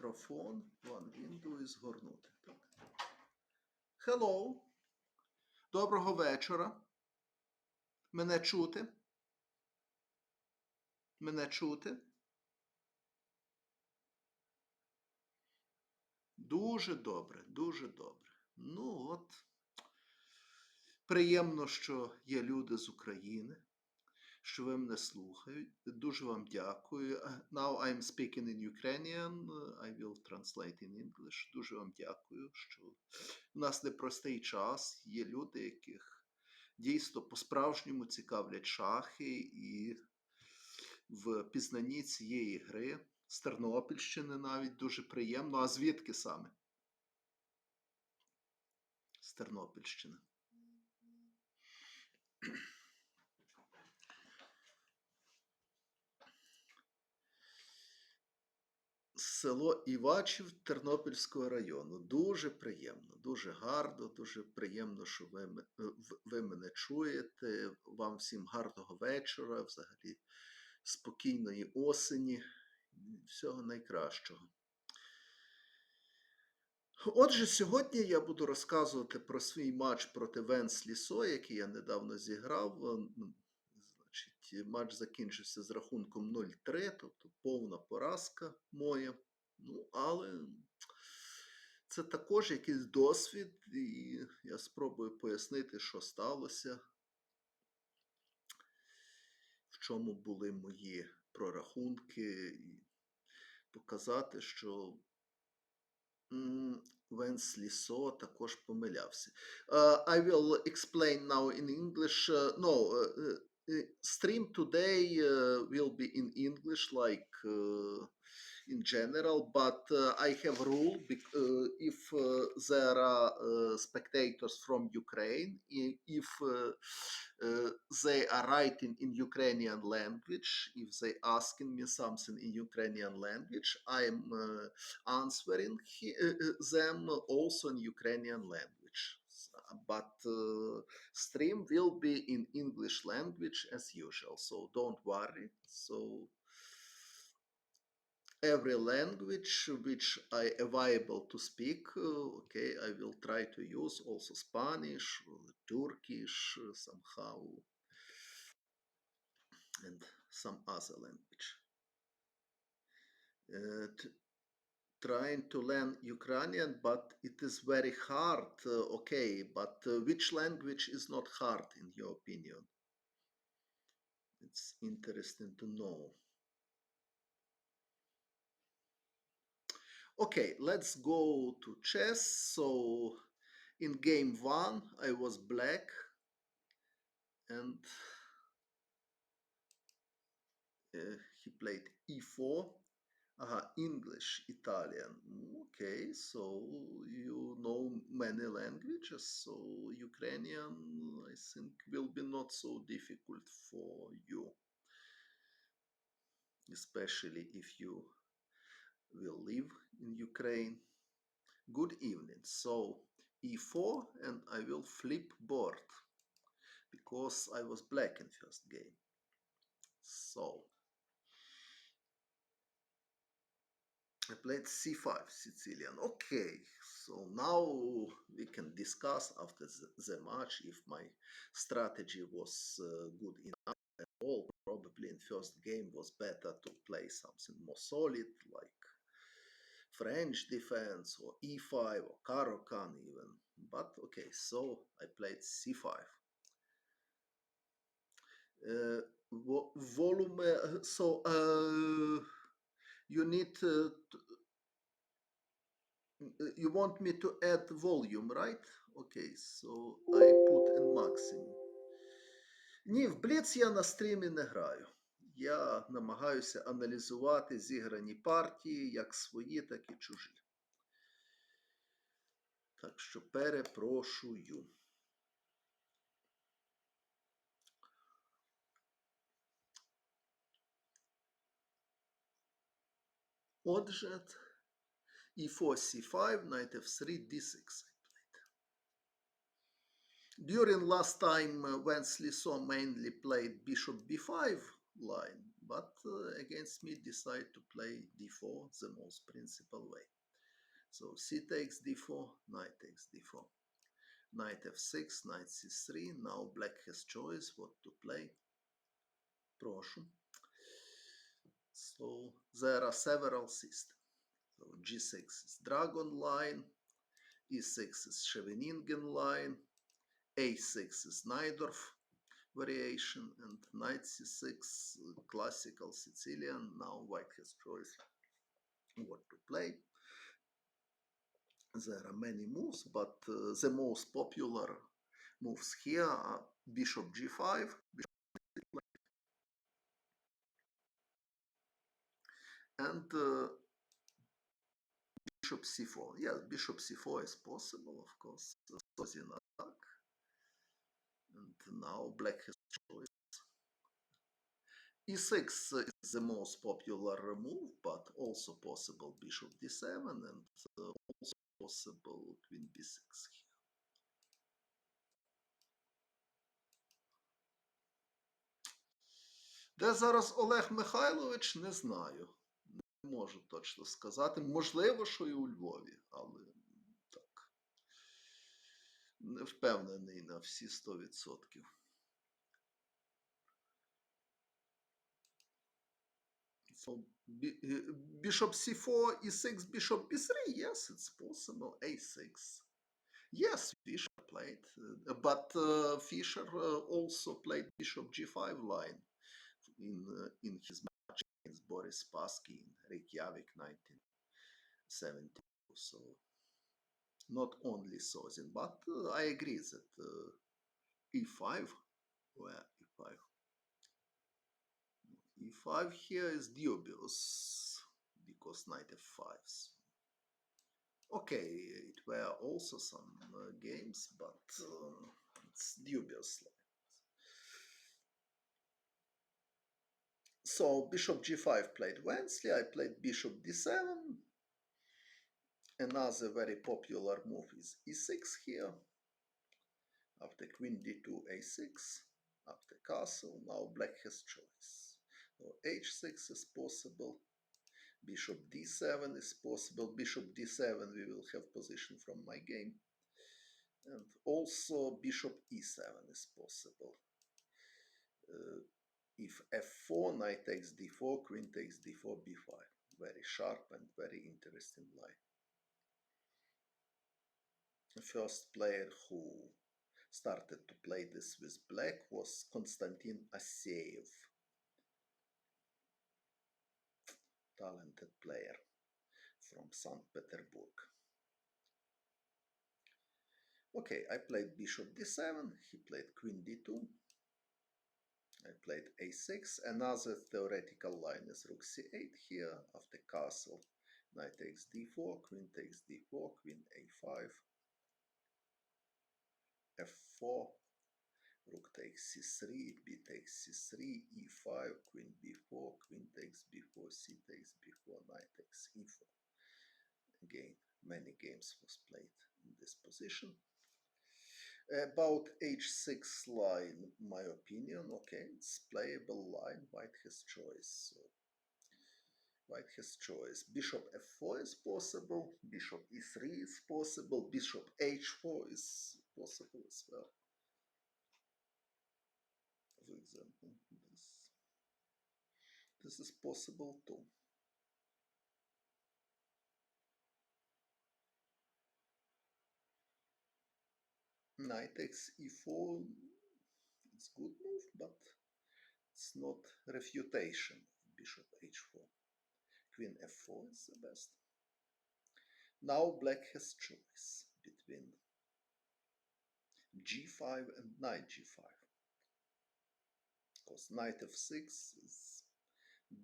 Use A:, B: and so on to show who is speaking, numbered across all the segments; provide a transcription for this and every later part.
A: мікрофон, One Window і згорнути. Так. Hello. Доброго вечора. Мене чути? Мене чути? Дуже добре, дуже добре. Ну от, приємно, що є люди з України, що ви мене слухають. Дуже вам дякую. Now I'm speaking in Ukrainian. I will translate in English. Дуже вам дякую, що у нас непростий час. Є люди, яких дійсно по-справжньому цікавлять шахи, і в пізнанні цієї гри з Тернопільщини навіть дуже приємно. А звідки саме? З Тернопільщини. Село Івачів Тернопільського району. Дуже приємно, дуже гарно, дуже приємно, що ви мене чуєте. Вам всім гарного вечора, взагалі спокійної осені, всього найкращого. Отже, сьогодні я буду розказувати про свій матч проти Венслі Со, який я недавно зіграв. Значить, матч закінчився з рахунком 0-3, тобто повна поразка моя. Ну, але це також якийсь досвід, і я спробую пояснити, що сталося, в чому були мої прорахунки, і показати, що Венслі Со також помилявся. I will explain now in English. Stream today will be in English, like in general, but I have a rule. If there are spectators from Ukraine, if they are writing in Ukrainian language, if they asking me something in Ukrainian language, I'm answering them also in Ukrainian language. But stream will be in English language as usual, so don't worry. So every language which I available to speak, okay, I will try to use also Spanish, Turkish somehow, and some other language. Trying to learn Ukrainian, but it is very hard. Okay, but which language is not hard in your opinion? It's interesting to know. Okay, let's go to chess. So in game 1 I was black, and he played e4. English, Italian. Okay, so you know many languages, so Ukrainian, I think, will be not so difficult for you, especially if you will live in Ukraine. Good evening. So e4, and I will flip board because I was black in first game. So I played c5, Sicilian. Okay, so now we can discuss after the match if my strategy was good enough at all. Probably in first game was better to play something more solid, like French defense or e5 or Caro-Kann even. But okay, so I played c5. Volume, so you need you want me to add volume, right? Okay, so I put in maximum. Ні, в Бліц я на стрімі не граю. Я намагаюся аналізувати зіграні партії, як свої, так і чужі. Так що перепрошую. Отже, e4, c5, knight f3, d6 I played. During last time, Vensli So mainly played bishop b5 line, but against me decide to play d4, the most principal way. So c takes d4, knight takes d4. Knight f6, knight c3. Now black has choice what to play. Прошу. So there are several systems. So g6 is dragon line, e6 is Scheveningen line, a6 is Najdorf variation, and knight c6 classical Sicilian. Now white has choice what to play. There are many moves, but the most popular moves here are bishop g5, and bishop c4. Yes, bishop c4 is possible, of course. So in attack, and now black has choice. e6 is the most popular move, but also possible bishop d7 and also possible queen b6 here. Де зараз Олег Михайлович, не знаю. Не можу точно сказати. Можливо, що і у Львові, але так. Не впевнений на всі 100%. So bishop c4, e6, bishop b3. Yes, it's possible. a6. Yes, Fischer played, but Fischer also played bishop g5 line in his match against Boris Spassky in Reykjavik 1972. So not only Sozin, but I agree that e5, where e5, e5 here is dubious because knight f5. Okay, it were also some games, but it's dubious. So bishop g5 played Wensley, I played bishop d7. Another very popular move is e6 here. After queen d2, a6. After castle, now black has choice. So h6 is possible. Bishop d7 is possible. Bishop d7 we will have position from my game. And also bishop e7 is possible. If f4, knight takes d4, queen takes d4, b5. Very sharp and very interesting line. The first player who started to play this with black was Konstantin Aseev. Talented player from St. Petersburg. Okay, I played bishop d7, he played queen d2. I played a6. Another theoretical line is rook c8 here. After castle, knight takes d4, queen takes d4, queen a5, f4, rook takes c3, b takes c3, e5, queen b4, queen takes b4, c takes b4, knight takes e4. Again, many games was played in this position. About h6 line, my opinion, okay, it's playable line, white has choice. So white has choice. Bishop f4 is possible, bishop e3 is possible, bishop h4 is possible as well. For example, this is possible too. Knight takes e4, it's good move, but it's not refutation of bishop h4. Queen f4 is the best. Now black has choice between g5 and knight g5. Because knight f6 is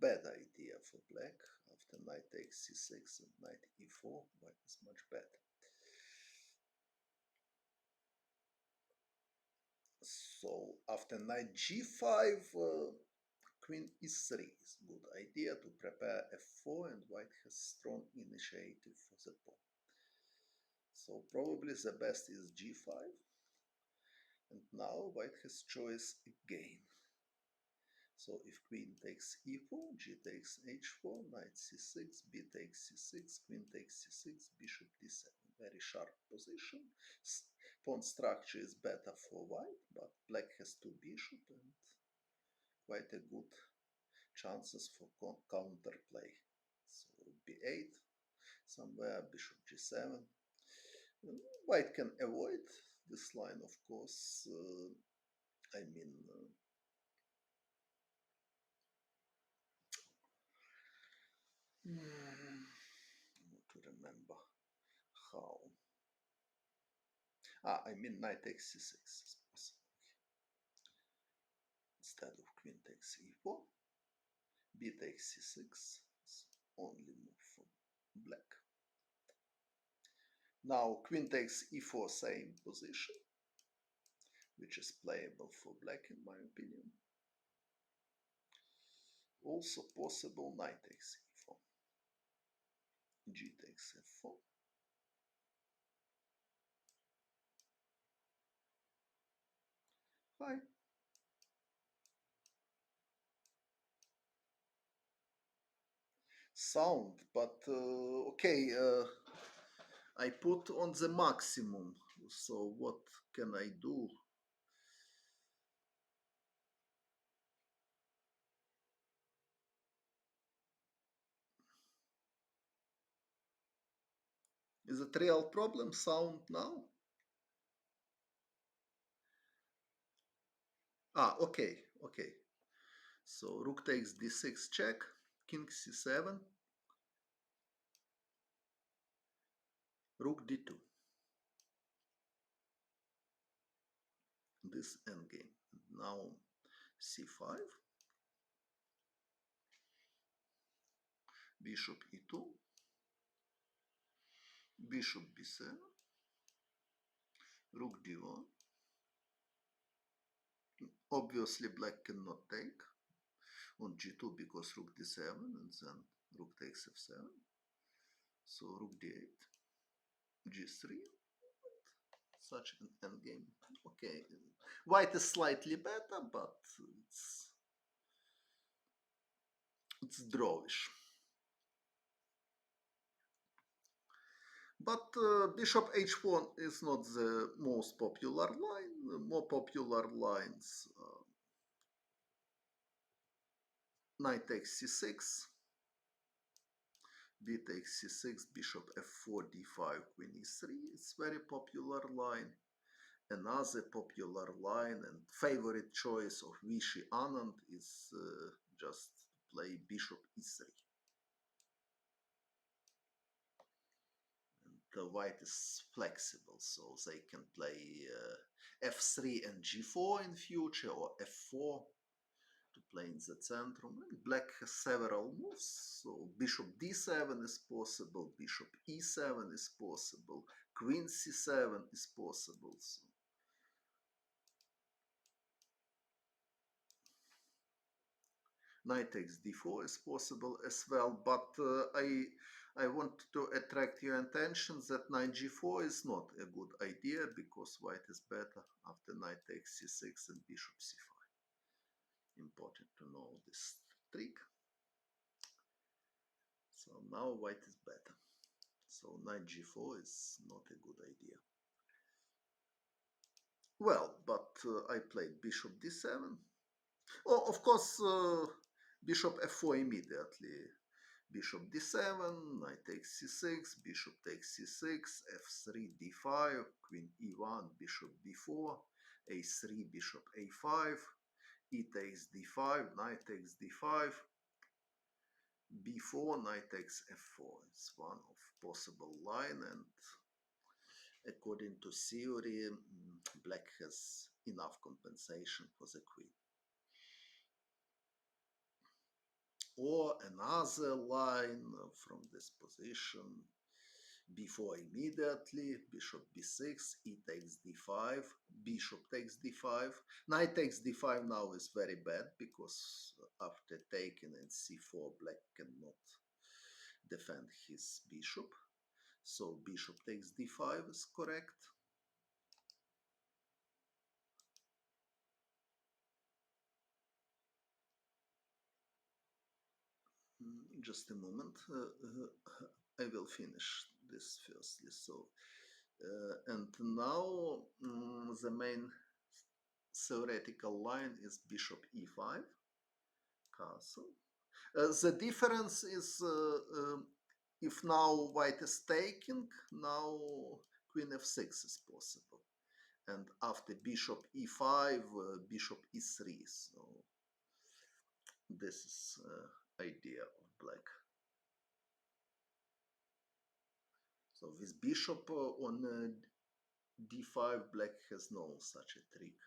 A: bad idea for black. After knight takes c6 and knight e4, white is much better. So after knight g5, queen e3 is a good idea to prepare f4, and white has strong initiative for the pawn. So probably the best is g5, and now white has choice again. So if queen takes e4, g takes h4, knight c6, b takes c6, queen takes c6, bishop d7. Very sharp position. Pawn structure is better for white, but black has two bishop and quite a good chances for counterplay. So b8 somewhere, bishop g7. White can avoid this line, of course. I mean, to remember how. I mean, knight takes c6 is possible. Instead of queen takes e4, b takes c6 is only move for black. Now queen takes e4, same position, which is playable for black in my opinion. Also possible, knight takes e4, g takes f4. Hi. Sound, but okay, I put on the maximum, so what can I do? Is it real problem sound now? Okay. So rook takes d6 check, king c7, rook d2. This endgame. Now c5, bishop e2, bishop b7, rook d1. Obviously black cannot take on g2 because rook d7 and then rook takes f7. So rook d8, g3, such an endgame. Okay, white is slightly better, but it's drawish. But bishop h1 is not the most popular line. The more popular lines, knight takes c6, b takes c6, bishop f4, d5, queen e3. It's very popular line. Another popular line and favorite choice of Vichy Anand is just play bishop e3. And the white is flexible, so they can play f3 and g4 in future, or f4 to play in the centrum. And black has several moves, so bishop d7 is possible, bishop e7 is possible, queen c7 is possible. So knight takes d4 is possible as well, but I want to attract your attention that knight g4 is not a good idea because white is better after knight takes c6 and bishop c5. Important to know this trick. So now white is better. So knight g4 is not a good idea. Well, but I played bishop d7. Oh, of course, bishop f4 immediately. Bishop d7, knight takes c6, bishop takes c6, f3, d5, queen e1, bishop b4, a3, bishop a5, e takes d5, knight takes d5, b4, knight takes f4. It's one of possible line, and according to theory, black has enough compensation for the queen. Or another line from this position, b4 immediately, bishop b6, e takes d5, bishop takes d5, knight takes d5 now is very bad because after taking in c4 black cannot defend his bishop, so bishop takes d5 is correct. Just a moment. I will finish this firstly. So, and now the main theoretical line is bishop e5, castle. The difference is if now white is taking, now queen f6 is possible. And after bishop e5, bishop e3. So this is idea of black. So with bishop on d5, black has no such a trick.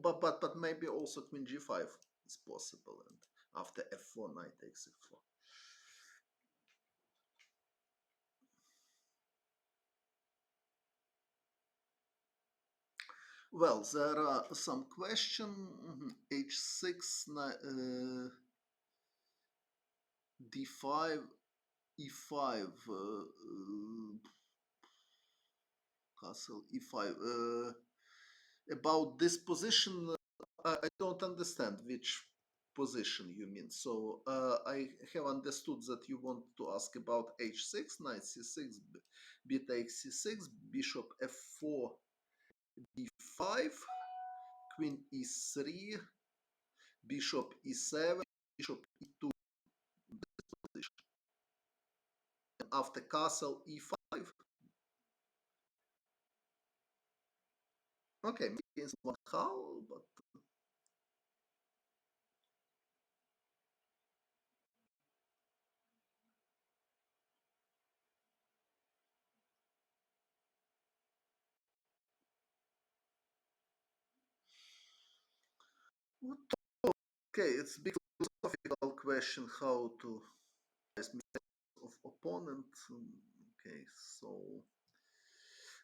A: But maybe also queen g5 is possible. And after f4, knight takes f4. Well, there are some question. H6, d5, e5, castle e5. About this position, I don't understand which position you mean. So I have understood that you want to ask about h6, knight c6, b takes c6, bishop f4, d5, queen e3, bishop e7, bishop e2 position. And after castle e5, okay, maybe somehow, but okay, it's a big philosophical question how to mistakes of opponent. Okay, so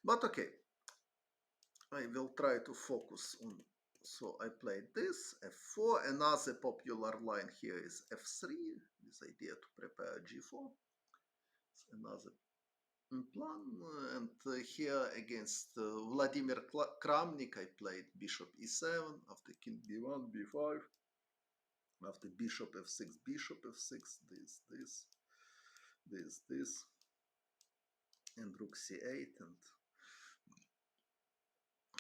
A: but okay, I will try to focus on. So I played this f4. Another popular line here is f3. This idea to prepare g4. It's another plan. And here against Vladimir Kramnik, I played bishop e7 after king b1, b5. After bishop f6, bishop f6, this, and rook c8. And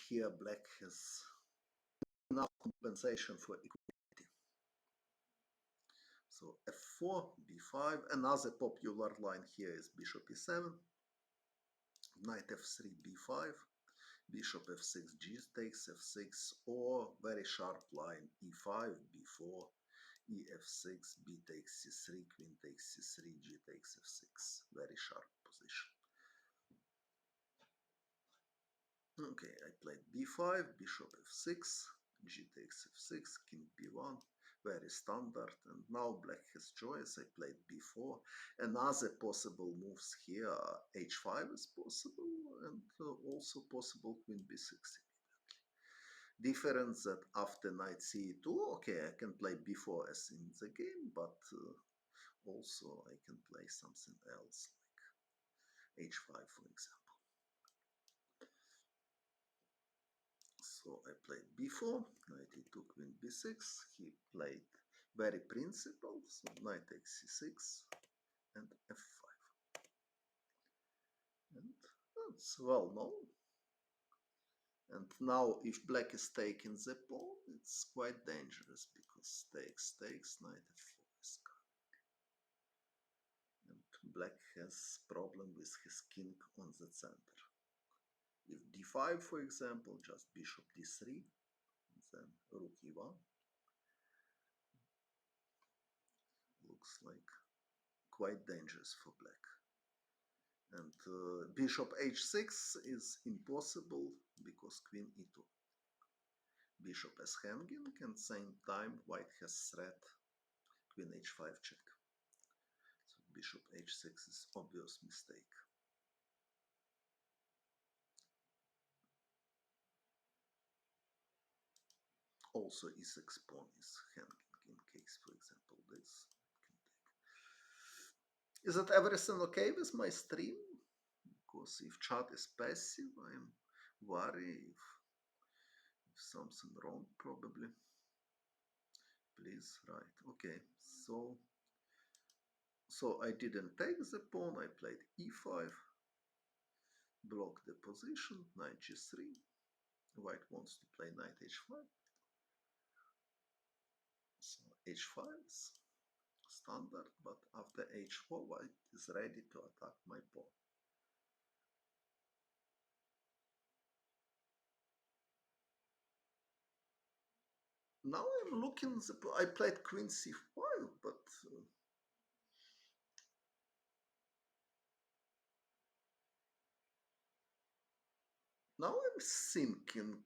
A: here black has enough compensation for equality. So f4, b5. Another popular line here is bishop e7, knight f3, b5, bishop f6, g takes f6, or very sharp line e5, b4, e f6, b takes c3, queen takes c3, g takes f6. Very sharp position. Okay, I played b5, bishop f6, g takes f6, king b1, very standard. And now black has choice. I played b4. Another possible moves here, h5 is possible, and also possible queen b6. Difference that after knight c2, okay, I can play b4 as in the game, but also I can play something else like h5, for example. So I played b4, knight e2, queen b6. He played very principled, so knight takes c6 and f5. And that's well known. And now if black is taking the pawn, it's quite dangerous because takes, knight f4 is coming. And black has problem with his king on the center. If d5, for example, just bishop d3, then rook e1, looks like quite dangerous for black. And bishop h6 is impossible because queen e2. Bishop is hanging, and same time white has threat queen h5 check. So bishop h6 is obvious mistake. Also e6 pawn is hanging in case, for example, this can take. Is that everything okay with my stream? Because if chat is passive, I'm worried if something wrong probably. Please write. Okay, so So I didn't take the pawn, I played e5, block the position, knight g3. White wants to play knight h5. So h5 is standard, but after h4, white is ready to attack my pawn. Now I'm looking, I played queen c5, but now I'm thinking,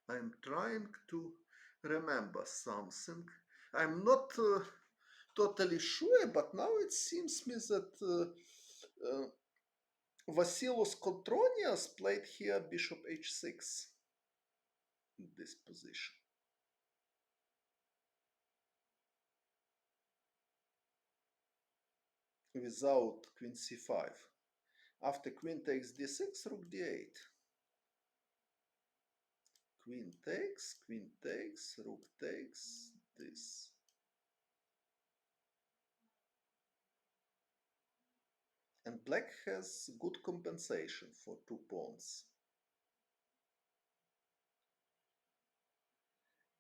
A: I'm trying to remember something. I'm not totally sure, but now it seems me that Vasilos Kotronias played here bishop h6 in this position. Without queen c5. After queen takes d6, rook d8. Queen takes, rook takes, this. And black has good compensation for two pawns.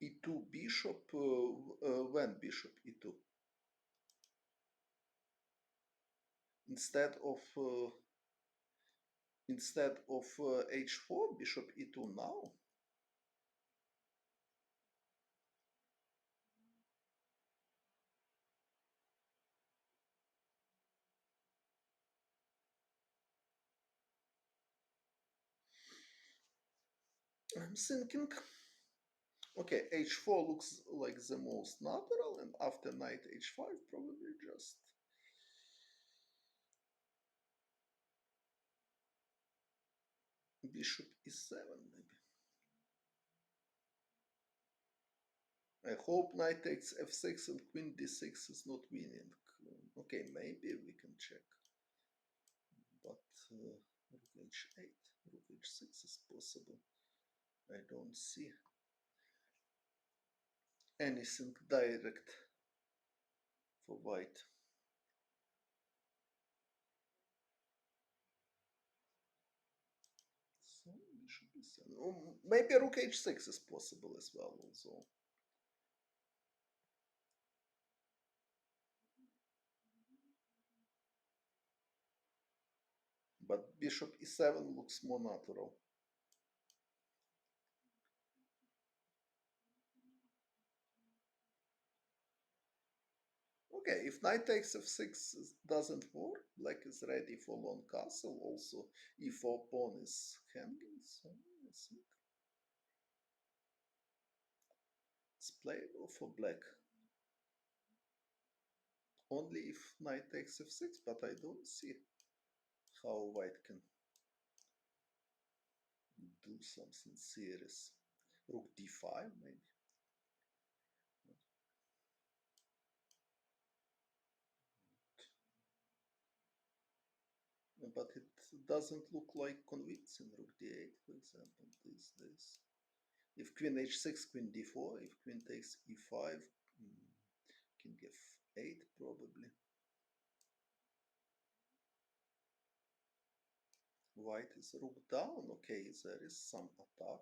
A: e2 bishop, when bishop e2? Instead of h4, bishop e2 now. I'm thinking, okay, h4 looks like the most natural, and after knight h5, probably just bishop e7, maybe. I hope knight takes f6 and queen d6 is not winning. Okay, maybe we can check. But rook h8, rook h6 is possible. I don't see anything direct for white. So bishop e7. Maybe rook h6 is possible as well, also. But bishop e7 looks more natural. Okay, if knight takes f6 doesn't work, black is ready for long castle. Also, e4 pawn is hanging, so I think it's playable for black. Only if knight takes f6, but I don't see how white can do something serious. Rook d5 maybe. But it doesn't look like convincing. Rook d8, for example, this. If queen h6, queen d4, if queen takes e5, king f8 probably. White is rook down. Okay, there is some attack,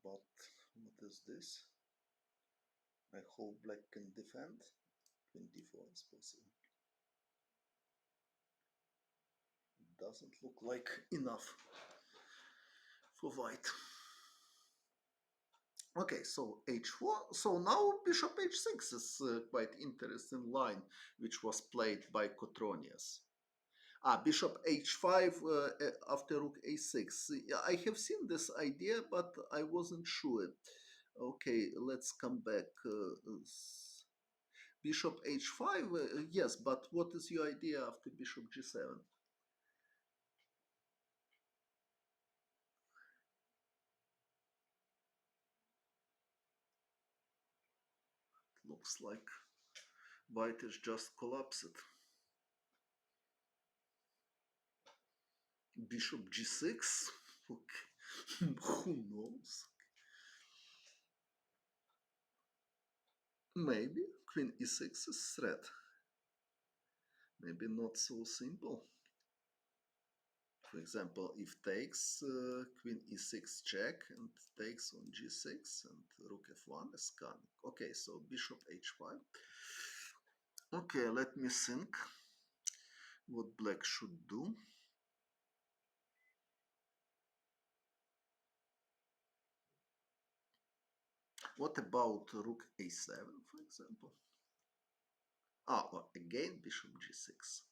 A: but what is this? I hope black can defend. Queen d4 is possible. It doesn't look like enough for white. Okay, so h4. So now bishop h6 is quite interesting line, which was played by Cotronius. Bishop h5 after rook a6. I have seen this idea, but I wasn't sure. Okay, let's come back. Bishop h5, yes, but what is your idea after bishop g7? Looks like white is just collapsed. Bishop g6. Okay. Who knows? Maybe queen e6 is threat. Maybe not so simple. For example, if takes queen e6 check and takes on g6 and rook f1 is coming. Okay, so bishop h5. Okay, let me think what black should do. What about rook a7, for example? Again bishop g6.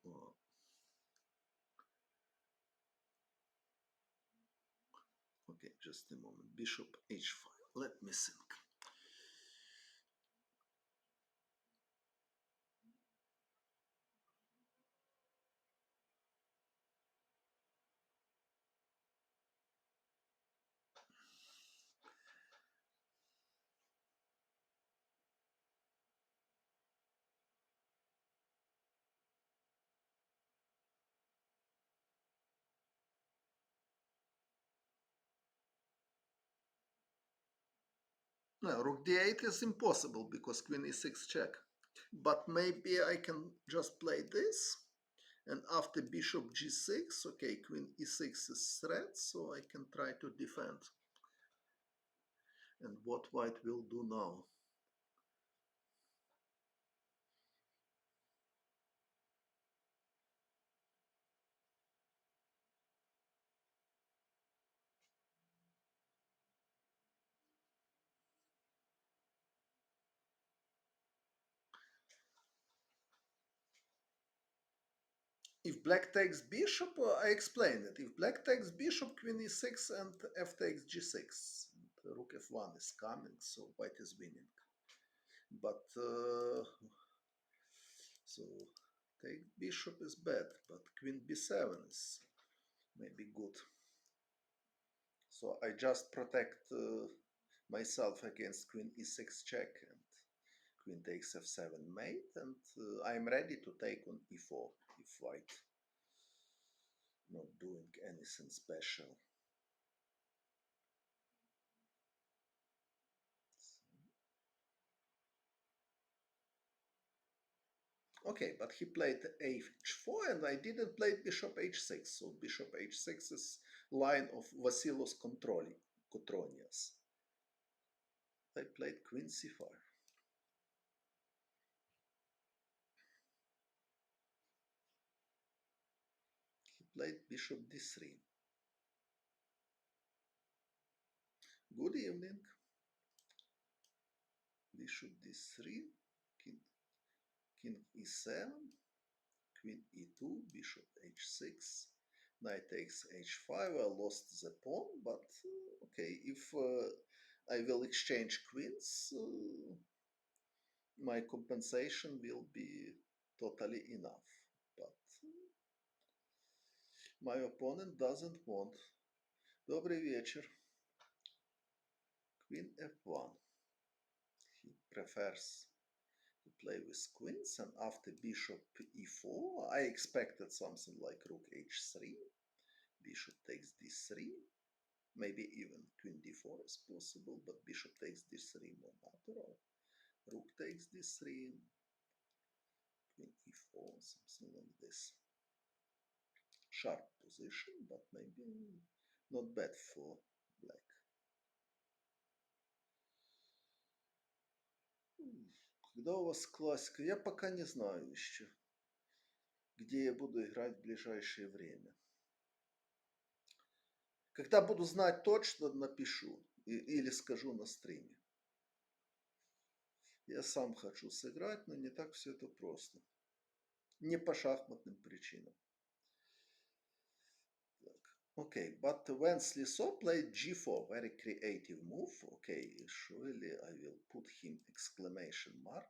A: Oh, okay, just a moment. Bishop h5. Let me think. No, rook d8 is impossible because queen e6 check. But maybe I can just play this. And after bishop g6, okay, queen e6 is threat, so I can try to defend. And what white will do now? If black takes bishop, I explained it. If black takes bishop, queen e6 and f takes g6. And rook f1 is coming, so white is winning. But so take bishop is bad, but queen b7 is maybe good. So I just protect myself against queen e6 check and queen takes f7 mate, and I'm ready to take on e4 if white not doing anything special. Okay, but he played h4 and I didn't play bishop h6, so bishop h6 is line of Vasilos Kotronias. I played queen c5. He played bishop d3. Good evening. Bishop d3, king e7, queen e2, bishop h6, knight takes h5. I lost the pawn, but okay, if I will exchange queens, my compensation will be totally enough. But my opponent doesn't want. Добрый вечер. Queen f1. He prefers to play with queens, and after bishop e4, I expected something like rook h3, bishop takes d3, maybe even queen d4 is possible, but bishop takes d3 more natural. Rook takes d3, queen e4, something like this. Sharp position, but maybe not bad for black. Когда у вас классика? Я пока не знаю еще, где я буду играть в ближайшее время. Когда буду знать точно, напишу или скажу на стриме. Я сам хочу сыграть, но не так все это просто. Не по шахматным причинам. Okay, but when Sliso played g4, very creative move. Okay, surely I will put him exclamation mark.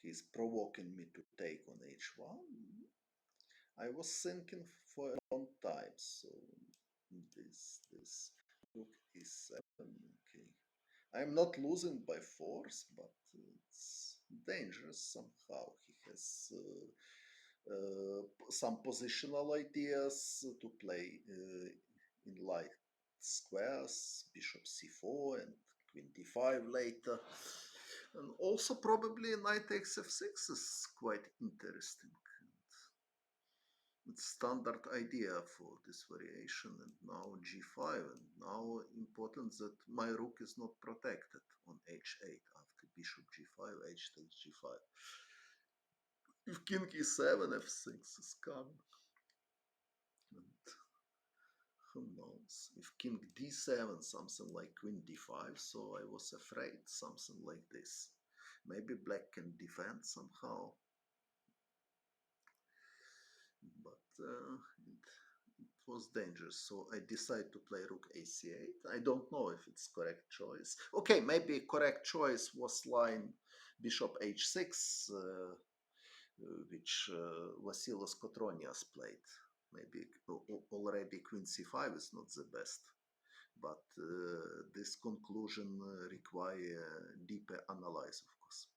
A: He's provoking me to take on h1. I was thinking for a long time, so this Rook e7. Okay. I'm not losing by force, but it's dangerous somehow. He has some positional ideas to play in light squares, bishop c4 and queen d5 later. And also probably knight takes f6 is quite interesting. It's standard idea for this variation, and now g5, and now important that my rook is not protected on h8 after bishop g5, h takes g5. If king e7, f6 is coming, and who knows? If king d7, something like queen d5, so I was afraid something like this. Maybe black can defend somehow, but it was dangerous. So I decided to play rook ac8. I don't know if it's correct choice. Okay, maybe correct choice was line bishop h6, which Vasilis Kotronias played. Maybe already queen c5 is not the best, but this conclusion require deeper analysis, of course.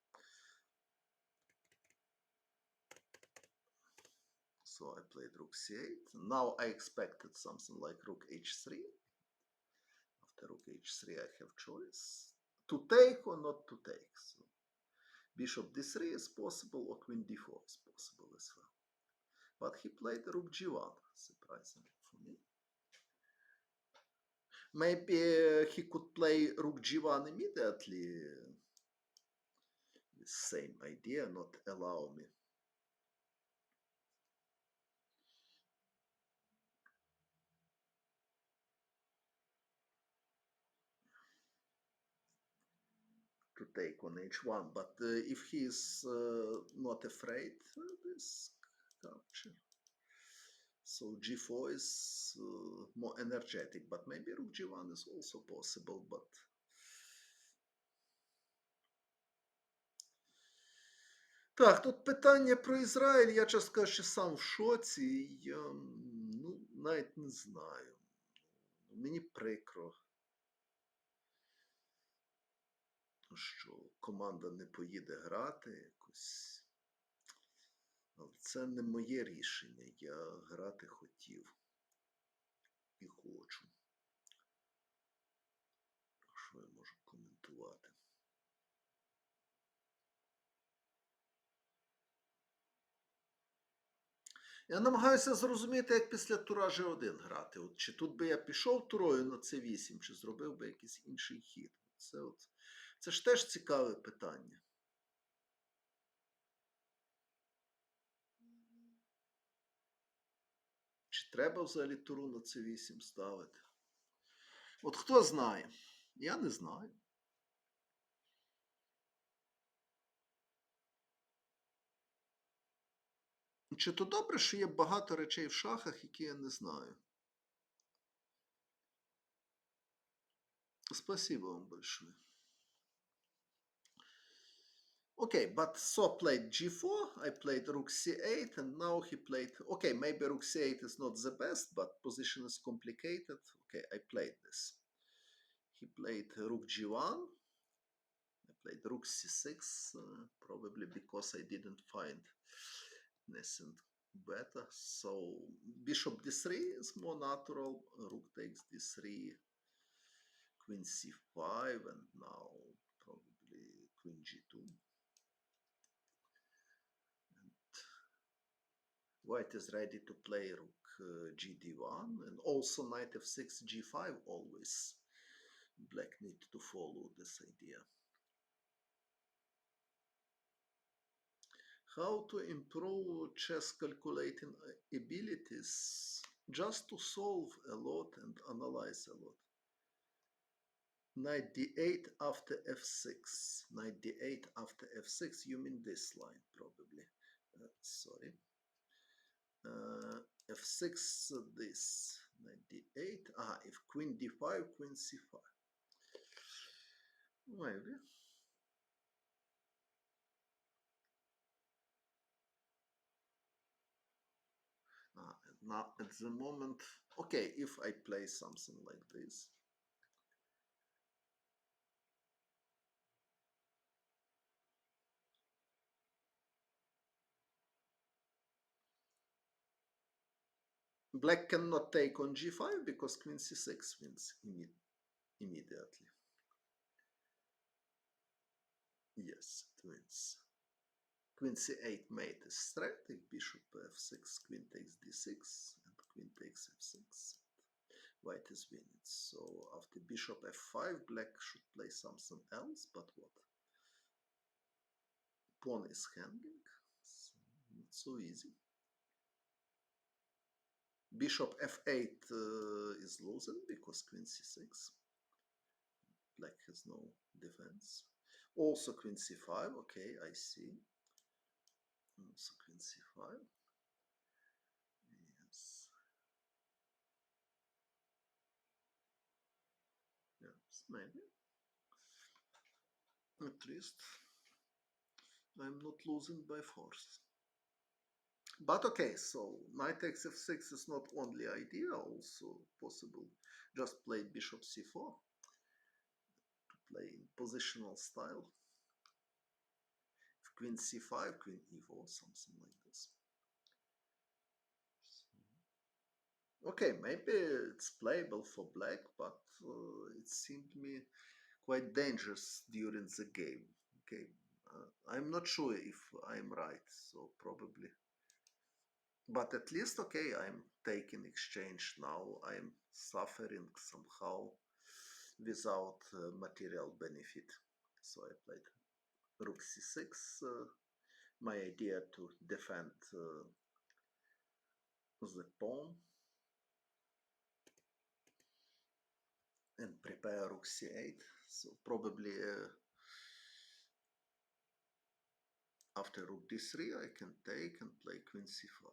A: So I played rook c8. Now I expected something like rook h3. After rook h3, I have choice to take or not to take. So bishop d3 is possible, or queen d4 is possible as well. But he played rook g1, surprisingly for me. Maybe he could play rook g1 immediately. The same idea, not allow me. To take on h1, but if he is not afraid, this capture. So g4 is more energetic, but maybe rook g1 is also possible, but так, тут питання про Ізраїль, я, чесно кажучи, сам в шоці, я ну, навіть не знаю. Мені прикро, що команда не поїде грати якось. Але це не моє рішення, я грати хотів і хочу. Що я можу коментувати? Я намагаюся зрозуміти, як після тура G1 грати. От, чи тут би я пішов турою на C8, чи зробив би якийсь інший хід. Це ж теж цікаве питання. Чи треба взагалі туру на C8 ставити? От хто знає? Я не знаю. Чи то добре, що є багато речей в шахах, які я не знаю? Спасибо вам большое. Okay, but So played g4, I played rook c8, and now he played... Okay, maybe rook c8 is not the best, but position is complicated. Okay, I played this. He played rook g1. I played rook c6, probably because I didn't find anything better. So bishop d3 is more natural. Rook takes d3, queen c5, and now probably queen g2. White is ready to play rook gd1, and also knight f6, g5 always. Black need to follow this idea. How to improve chess calculating abilities? Just to solve a lot and analyze a lot. Knight d8 after f6. Knight d8 after f6, you mean this line probably. Sorry. F6 this. Knight d8. If queen d5, queen c5. Maybe. Now at the moment, okay, if I play something like this, Black cannot take on g5 because queen c6 wins immediately. Yes, it wins. Queen c8 mate is threat. If bishop f6, queen takes d6, and queen takes f6. White is winning. So after bishop f5, black should play something else, but what? Pawn is hanging. So not so easy. Bishop f8 is losing because queen c6. Black has no defense. Also queen c5. Okay, I see. Also queen c5. Yes. Yes, maybe. At least I'm not losing by force. But okay, so knight takes f6 is not only idea, also possible. Just play bishop c4 to play in positional style. Queen c5, queen e4, something like this. Okay, maybe it's playable for black, but it seemed me quite dangerous during the game. Okay, I'm not sure if I'm right, so probably. But at least, okay, I'm taking exchange now. I'm suffering somehow without material benefit. So I played rook c6. My idea to defend the pawn and prepare rook c8. So probably after rook d3 I can take and play queen c5.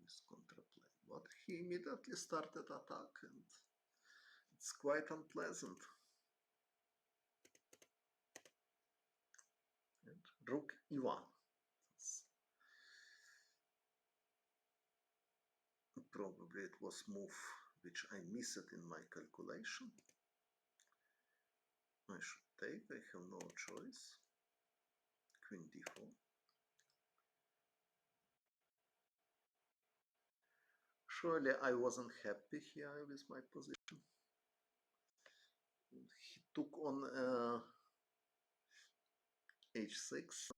A: This contraplay. But he immediately started attack and it's quite unpleasant. And rook e1. Probably it was move which I missed in my calculation. I should take, I have no choice. Queen d4. Surely I wasn't happy here with my position. He took on h6.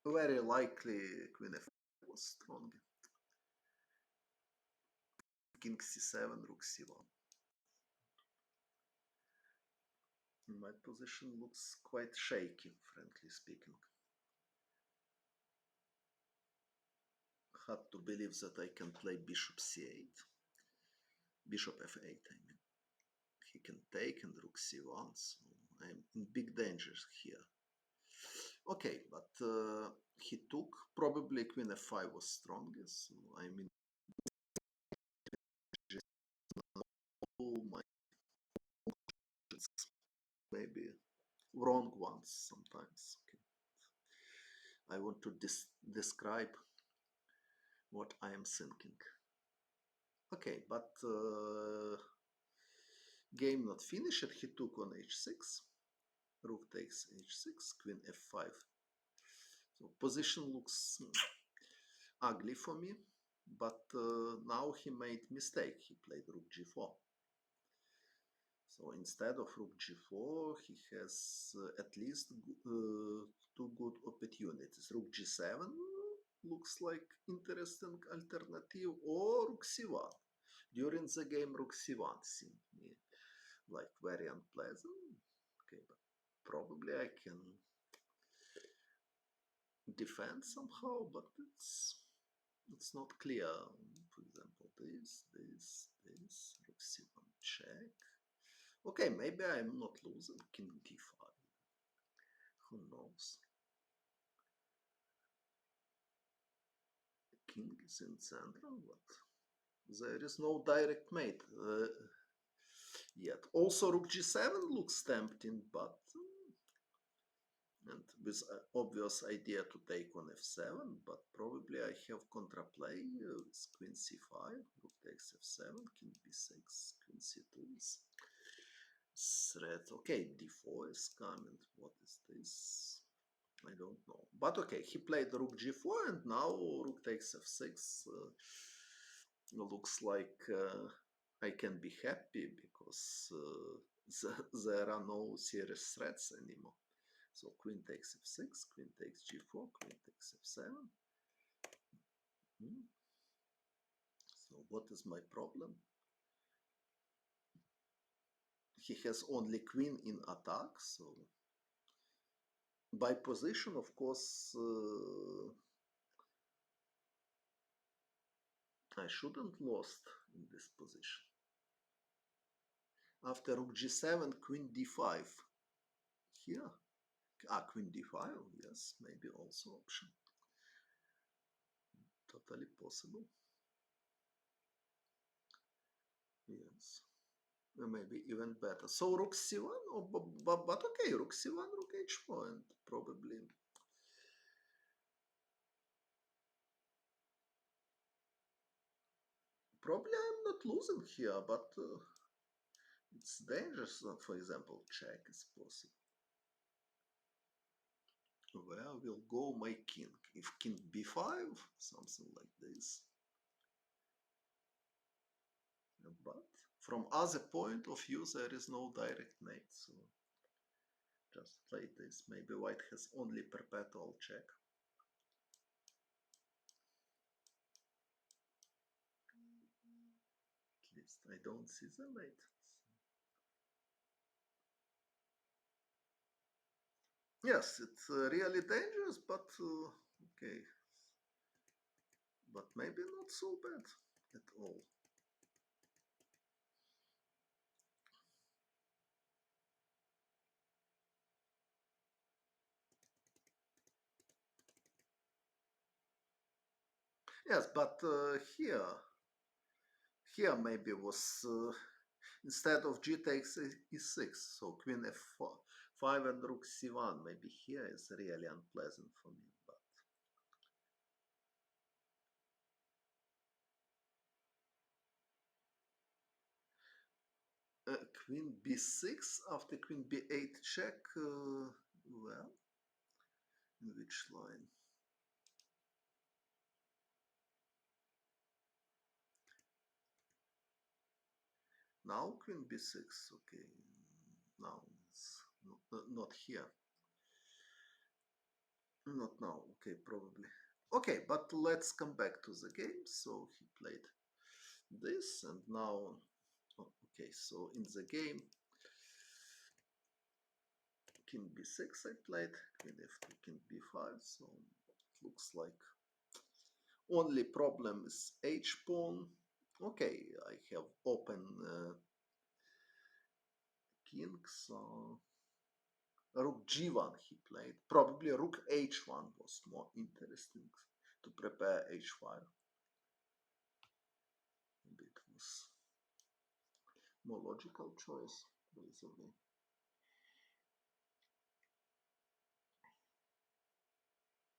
A: Very likely queen f5 was strong. King c7, rook c1. My position looks quite shaky, frankly speaking. Hard to believe that I can play bishop c8. Bishop f8, I mean. He can take and rook c1, so I'm in big danger here. Okay, but he took, probably queen f5 was strongest, so I mean, my maybe wrong ones sometimes. Okay. I want to describe what I am thinking. Okay, but game not finished. He took on h6. Rook takes h6, queen f5. So position looks ugly for me, but now he made mistake. He played rook g4. So instead of rook g4, he has at least two good opportunities. Rook g7 looks like interesting alternative, or rook c1. During the game, rook c1 seemed me like very unpleasant. Okay, but probably I can defend somehow, but it's not clear. For example, this, rook c1 check. Okay, maybe I'm not losing. King d5. Who knows? King is in central, but there is no direct mate yet. Also, rook g7 looks tempting, but and with obvious idea to take on f7, but probably I have contraplay with queen c5, rook takes f7, king b6, queen c2 is threat. Okay, d4 is coming. What is this? I don't know. But okay, he played rook g4 and now rook takes f6. Looks like I can be happy because there are no serious threats anymore. So queen takes f6, queen takes g4, queen takes f7. Hmm. So what is my problem? He has only queen in attack, so by position, of course, I shouldn't lost in this position. After rook g7, queen d5. Here, queen d5, yes, maybe also option. Totally possible. Yes, maybe even better. So rook c1, oh, but okay, rook c1, rook h4, and probably I'm not losing here, but it's dangerous. For example, check is possible. Where will go my king? If king b5, something like this. But from other point of view, there is no direct mate, so just play this. Maybe white has only perpetual check. At least I don't see the mate. Yes, it's really dangerous, but okay. But maybe not so bad at all. Yes, but here maybe was instead of g takes e6, so queen f5 and rook c1. Maybe here is really unpleasant for me. But queen b6 after queen b8 check. Well, in which line? Now queen b6. Okay, now it's not here. Not now. Okay, probably. Okay, but let's come back to the game. So he played this, and now, oh, okay. So in the game, king b6 I played, queen f2, king b5. So it looks like only problem is h pawn. Okay, I have open king, so rook g1 he played. Probably rook h1 was more interesting to prepare h5. Maybe it was more logical choice, basically.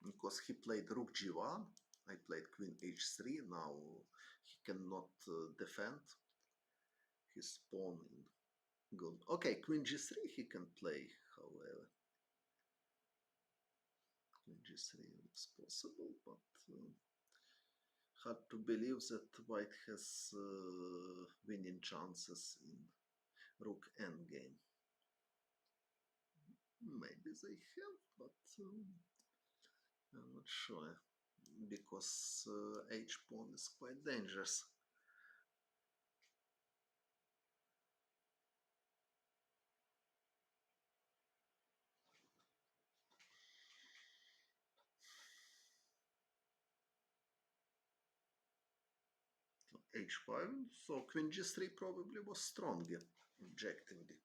A: Because he played rook g1, I played queen h3. Now he cannot defend his pawn in gold. Okay, queen g3 he can play, however. Queen g3 is possible, but hard to believe that white has winning chances in rook endgame. Maybe they have, but I'm not sure because h pawn is quite dangerous. h5, so queen g3 probably was stronger objectively.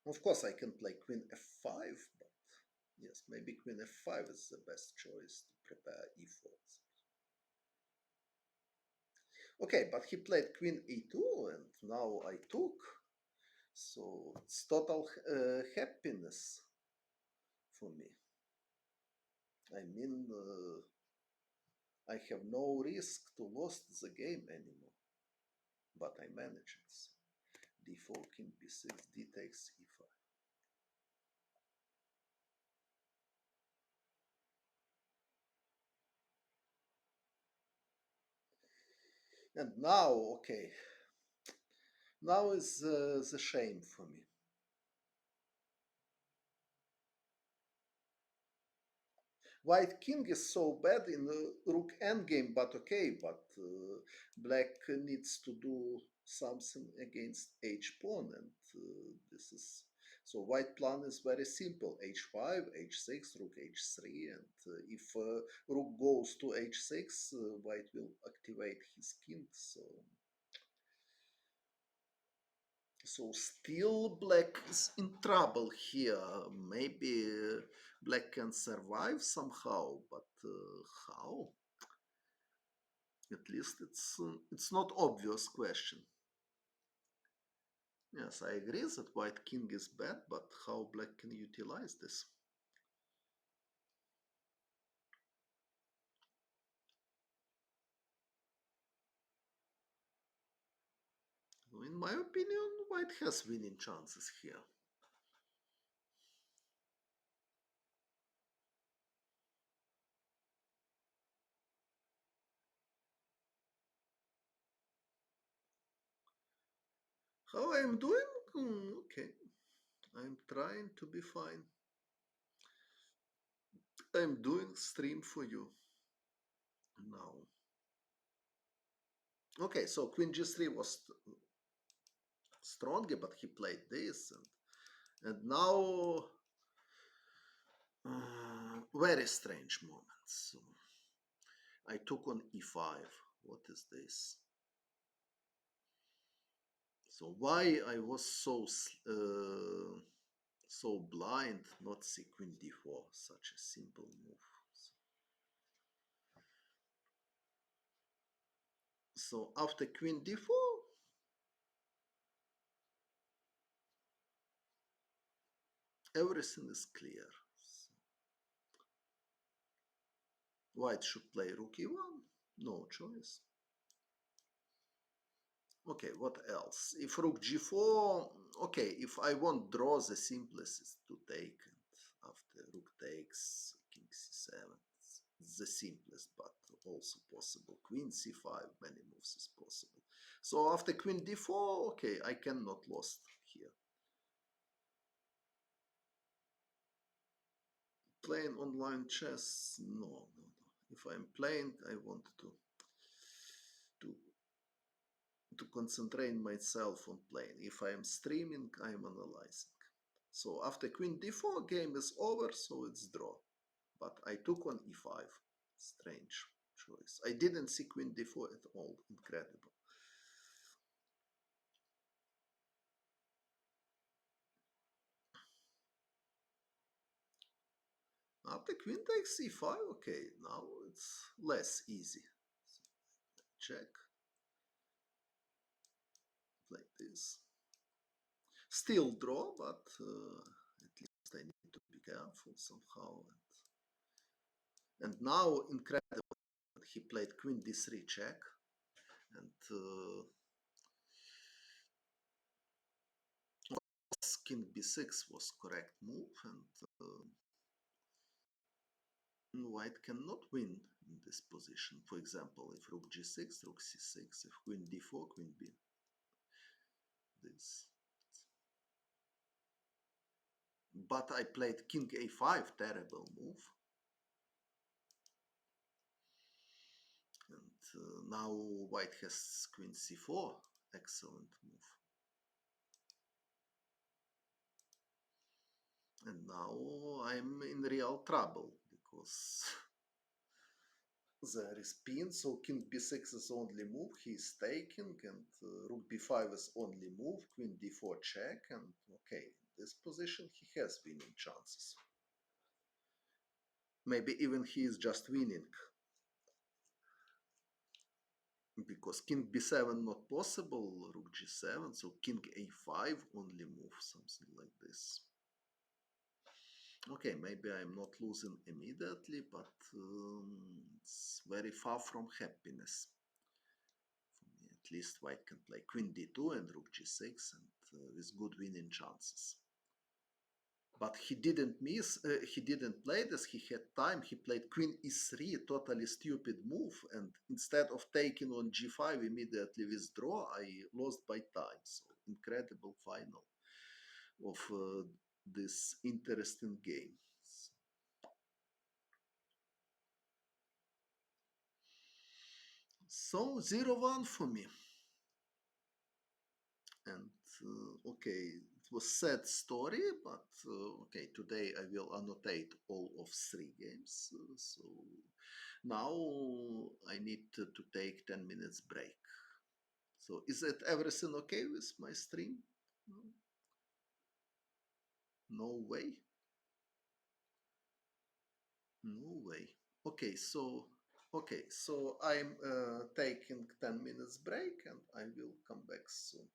A: Of course, I can play queen f5, but yes, maybe queen f5 is the best choice to prepare e4. Okay, but he played queen e2, and now I took, so it's total happiness for me. I mean, I have no risk to lose the game anymore, but I manage it. d4, king b6, d takes e5. And now, okay, now is the shame for me. White king is so bad in rook endgame, but okay, but black needs to do something against h pawn, and this is so white plan is very simple: h5, h6, rook h3, and if rook goes to h6, white will activate his king. So still black is in trouble here. Maybe black can survive somehow, but how? At least it's not obvious question. Yes, I agree that white king is bad, but how black can utilize this? In my opinion, white has winning chances here. How I'm doing? Okay, I'm trying to be fine. I'm doing stream for you now. Okay, so queen g3 was stronger, but he played this, and now very strange moments. So I took on e5. What is this? So why I was so blind not see queen d4, such a simple move. So after queen d4, everything is clear. So white should play rook e1, no choice. Okay, what else? If rook g4, okay, if I want draw, the simplest is to take, and after rook takes, king c7. It's the simplest, but also possible. Queen c5, many moves is possible. So after queen d4, okay, I cannot lost here. Playing online chess, no, no, no. If I'm playing, I want to to concentrate myself on playing. If I am streaming, I am analyzing. So after queen d4, game is over, so it's draw. But I took on e5. Strange choice. I didn't see queen d4 at all. Incredible. After queen takes c5, okay, now it's less easy. Check, like this. Still draw, but at least I need to be careful somehow. And now, incredible, he played queen d3 check, and king b6 was correct move, and white cannot win in this position. For example, if rook g6, rook c6, if queen d4, queen b. This. But I played king a5, terrible move. And now white has queen c4, excellent move. And now I'm in real trouble because there is pin, so king b6 is only move, he is taking, and rook b5 is only move, queen d4 check, and okay, in this position he has winning chances. Maybe even he is just winning, because king b7 not possible, rook g7, so king a5 only move, something like this. Okay, maybe I'm not losing immediately, but it's very far from happiness. For me, at least white can play queen d2 and rook g6, and with good winning chances. But he didn't miss. He didn't play this. He had time. He played Queen E3, totally stupid move, and instead of taking on G5 immediately withdraw, I lost by time. So incredible final of this interesting game. So 0-1 for me. And okay, it was sad story, but okay, today I will annotate all of three games. So now I need to take 10 minutes break. So is it everything okay with my stream? No, no way. No way. Okay, so I'm taking 10 minutes break and I will come back soon.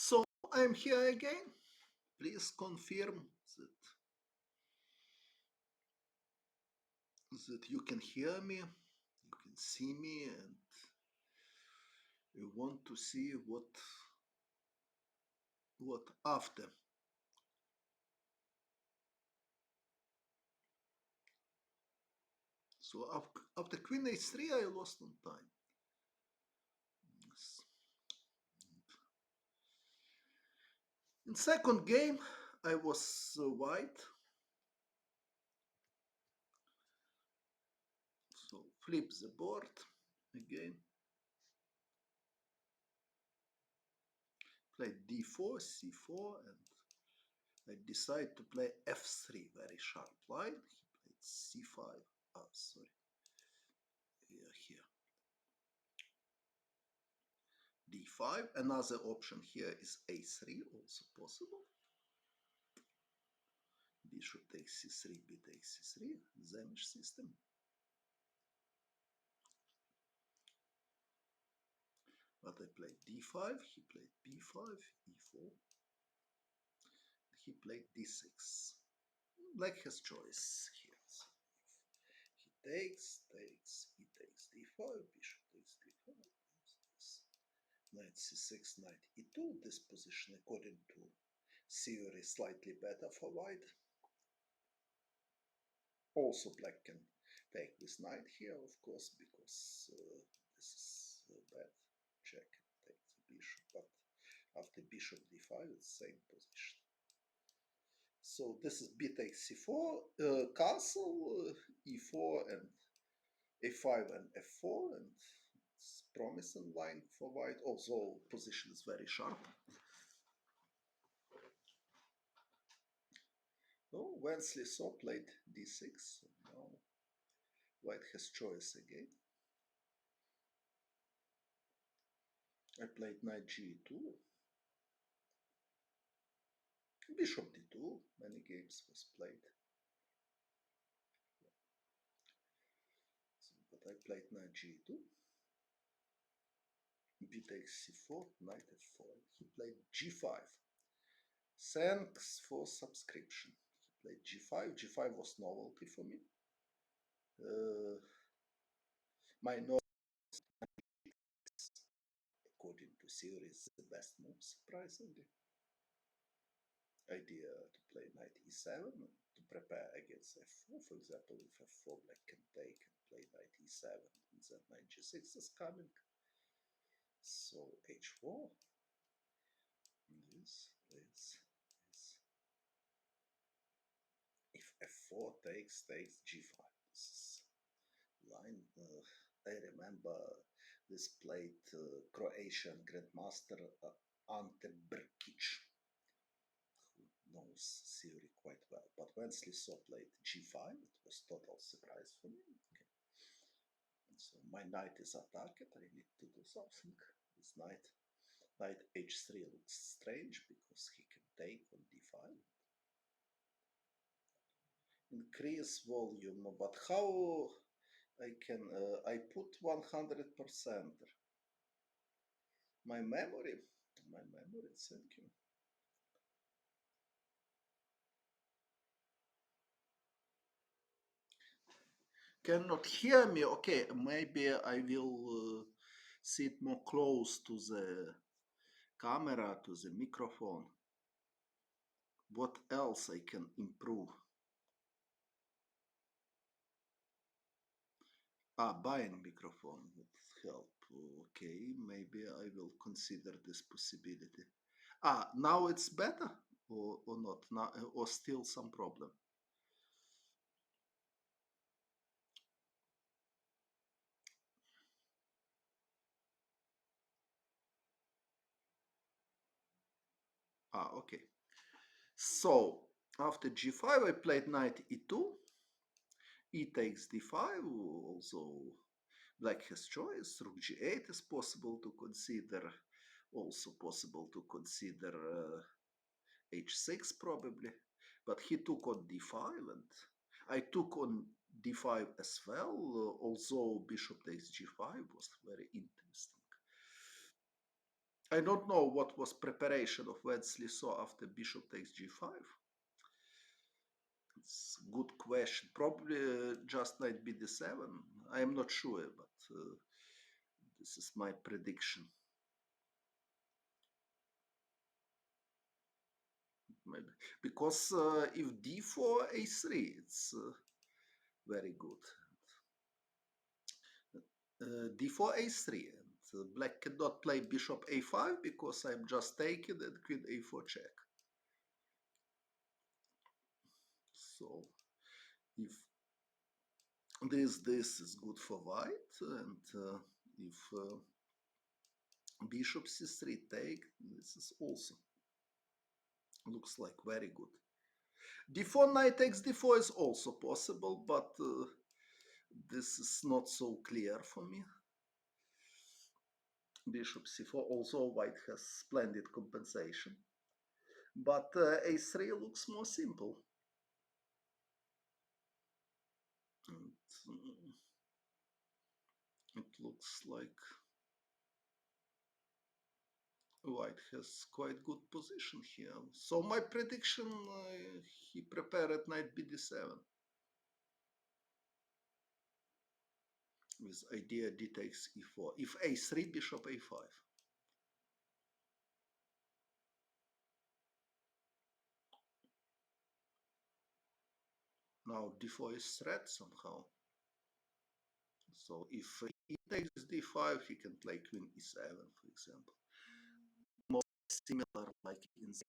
A: So I'm here again. Please confirm that you can hear me, you can see me, and you want to see what after. So after Queen H3, I lost on time. Yes. In second game, I was white. So flip the board again. Play d4, c4, and I decide to play f3, very sharp line. He played c5. Ah, sorry. Here. d5. Another option here is a3, also possible. Bishop takes c3, b takes c3, Zamish system. But I played d5, he played b5, e4, he played d6. Black has choice here. So he takes, he takes d5, bishop takes d5, knight c6, knight e2. This position, according to theory, slightly better for white. Also, black can take this knight here, of course, because this is bad. Check, take the bishop, but after bishop d5, it's same position. So this is b takes c4, castle, e4, and a5 and f4, and it's promising line for white, although position is very sharp. Oh, Wensley Saw played d6, so now white has choice again. I played knight g2, bishop d2, many games was played. So, but I played knight g2, b takes c4, knight f4. He played g5. Thanks for subscription. He played g5. g5 was novelty for me. My novelty, according to theory, is the best move, surprisingly. Idea to play knight e7 to prepare against f4. For example, if f4, black can take and play knight e7, and then knight g6 is coming. So h4. This. If f4 takes g5. This is line. I remember this played Croatian grandmaster Ante Brkic, who knows theory quite well. But when Slisso played g5, it was total surprise for me. Okay. And so my knight is attacked. I need to do something. This knight h3 looks strange because he can take on d5. Increase volume, but how I can I put 100%. My memory, thank you. Cannot hear me? Okay, maybe I will sit more close to the camera, to the microphone. What else I can improve? Buying microphone would help. Okay, maybe I will consider this possibility. Now it's better or not? Now, or still some problem? Okay. So after g5, I played knight e2. E takes d5, also black has choice. Rook g8 is possible to consider. Also possible to consider h6 probably. But he took on d5 and I took on d5 as well, although bishop takes g5 was very interesting. I don't know what was preparation of Wesley saw after bishop takes g5. It's a good question. Probably just knight b d7. I am not sure, but this is my prediction. Maybe because if d4 a3, it's very good. D4 a3, and black cannot play bishop a5 because I'm just taking and queen a4 check. So if this is good for white, and if bishop c3 take, this is also looks like very good. d4 knight takes d4 is also possible, but this is not so clear for me. Bishop c4, also white has splendid compensation, but a3 looks more simple. And it looks like white has quite good position here. So my prediction, he prepared at knight b d7 with idea d takes e4. If a3, bishop a5. Now d4 is threat somehow. So if he takes d5, he can play queen e7, for example. More similar like in the.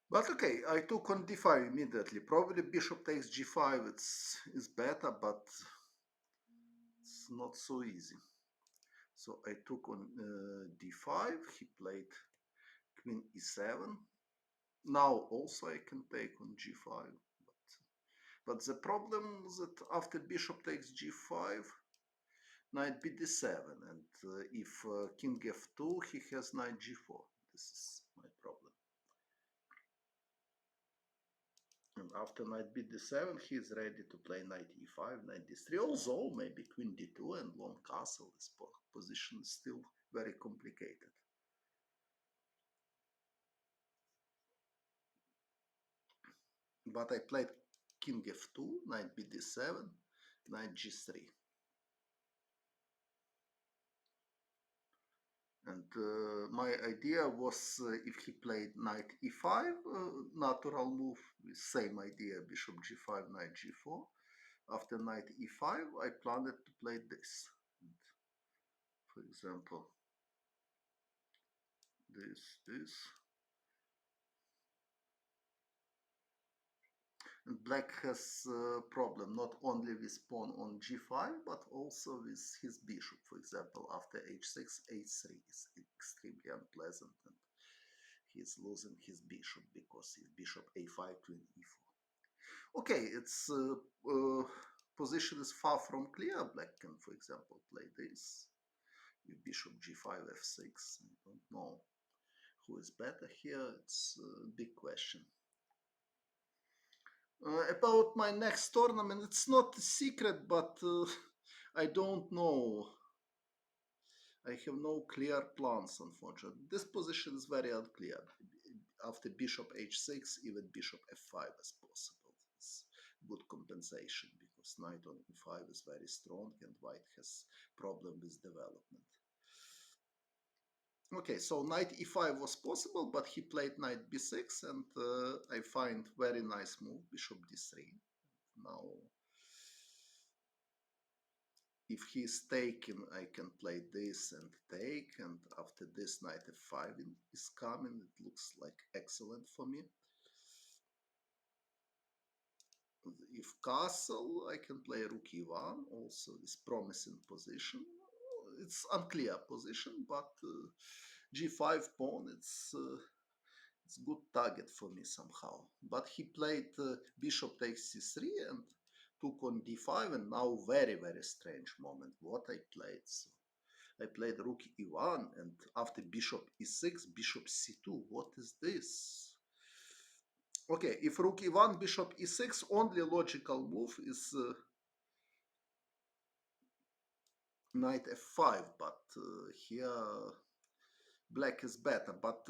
A: But okay, I took on d5 immediately. Probably bishop takes g5, it's better, but it's not so easy. So I took on d5, he played queen e7. Now also I can take on g5. But the problem is that after bishop takes g5, knight b d7, and if king f2, he has knight g4. This is my problem. And after knight b d7, he is ready to play knight e5, knight d3. Although maybe queen d2 and long castle, this position is still very complicated. But I played king f2, knight b d7, knight g3. And my idea was if he played knight e5, natural move with same idea, bishop g5, knight g4. After knight e5, I planned to play this. And for example, this. And black has a problem not only with pawn on g5, but also with his bishop. For example, after h6, h3 is extremely unpleasant, and he's losing his bishop because his bishop a5, queen e4. Okay, its position is far from clear. Black can, for example, play this with bishop g5, f6. I don't know who is better here. It's a big question. About my next tournament, it's not a secret, but I don't know. I have no clear plans, unfortunately. This position is very unclear. After bishop h6, even bishop f5 is possible. It's good compensation because knight on e5 is very strong and white has problem with development. Okay, so knight e5 was possible, but he played knight b6, and I find very nice move, bishop d3. Now, if he is taken, I can play this and take, and after this knight f5 is coming, it looks like excellent for me. If castle, I can play rook e1, also is promising position. It's unclear position, but g5 pawn, it's good target for me somehow. But he played bishop takes c3 and took on d5, and now very, very strange moment what I played. So I played rook e1, and after bishop e6, bishop c2. What is this? Okay, if rook e1, bishop e6, only logical move is knight f5, but here black is better. But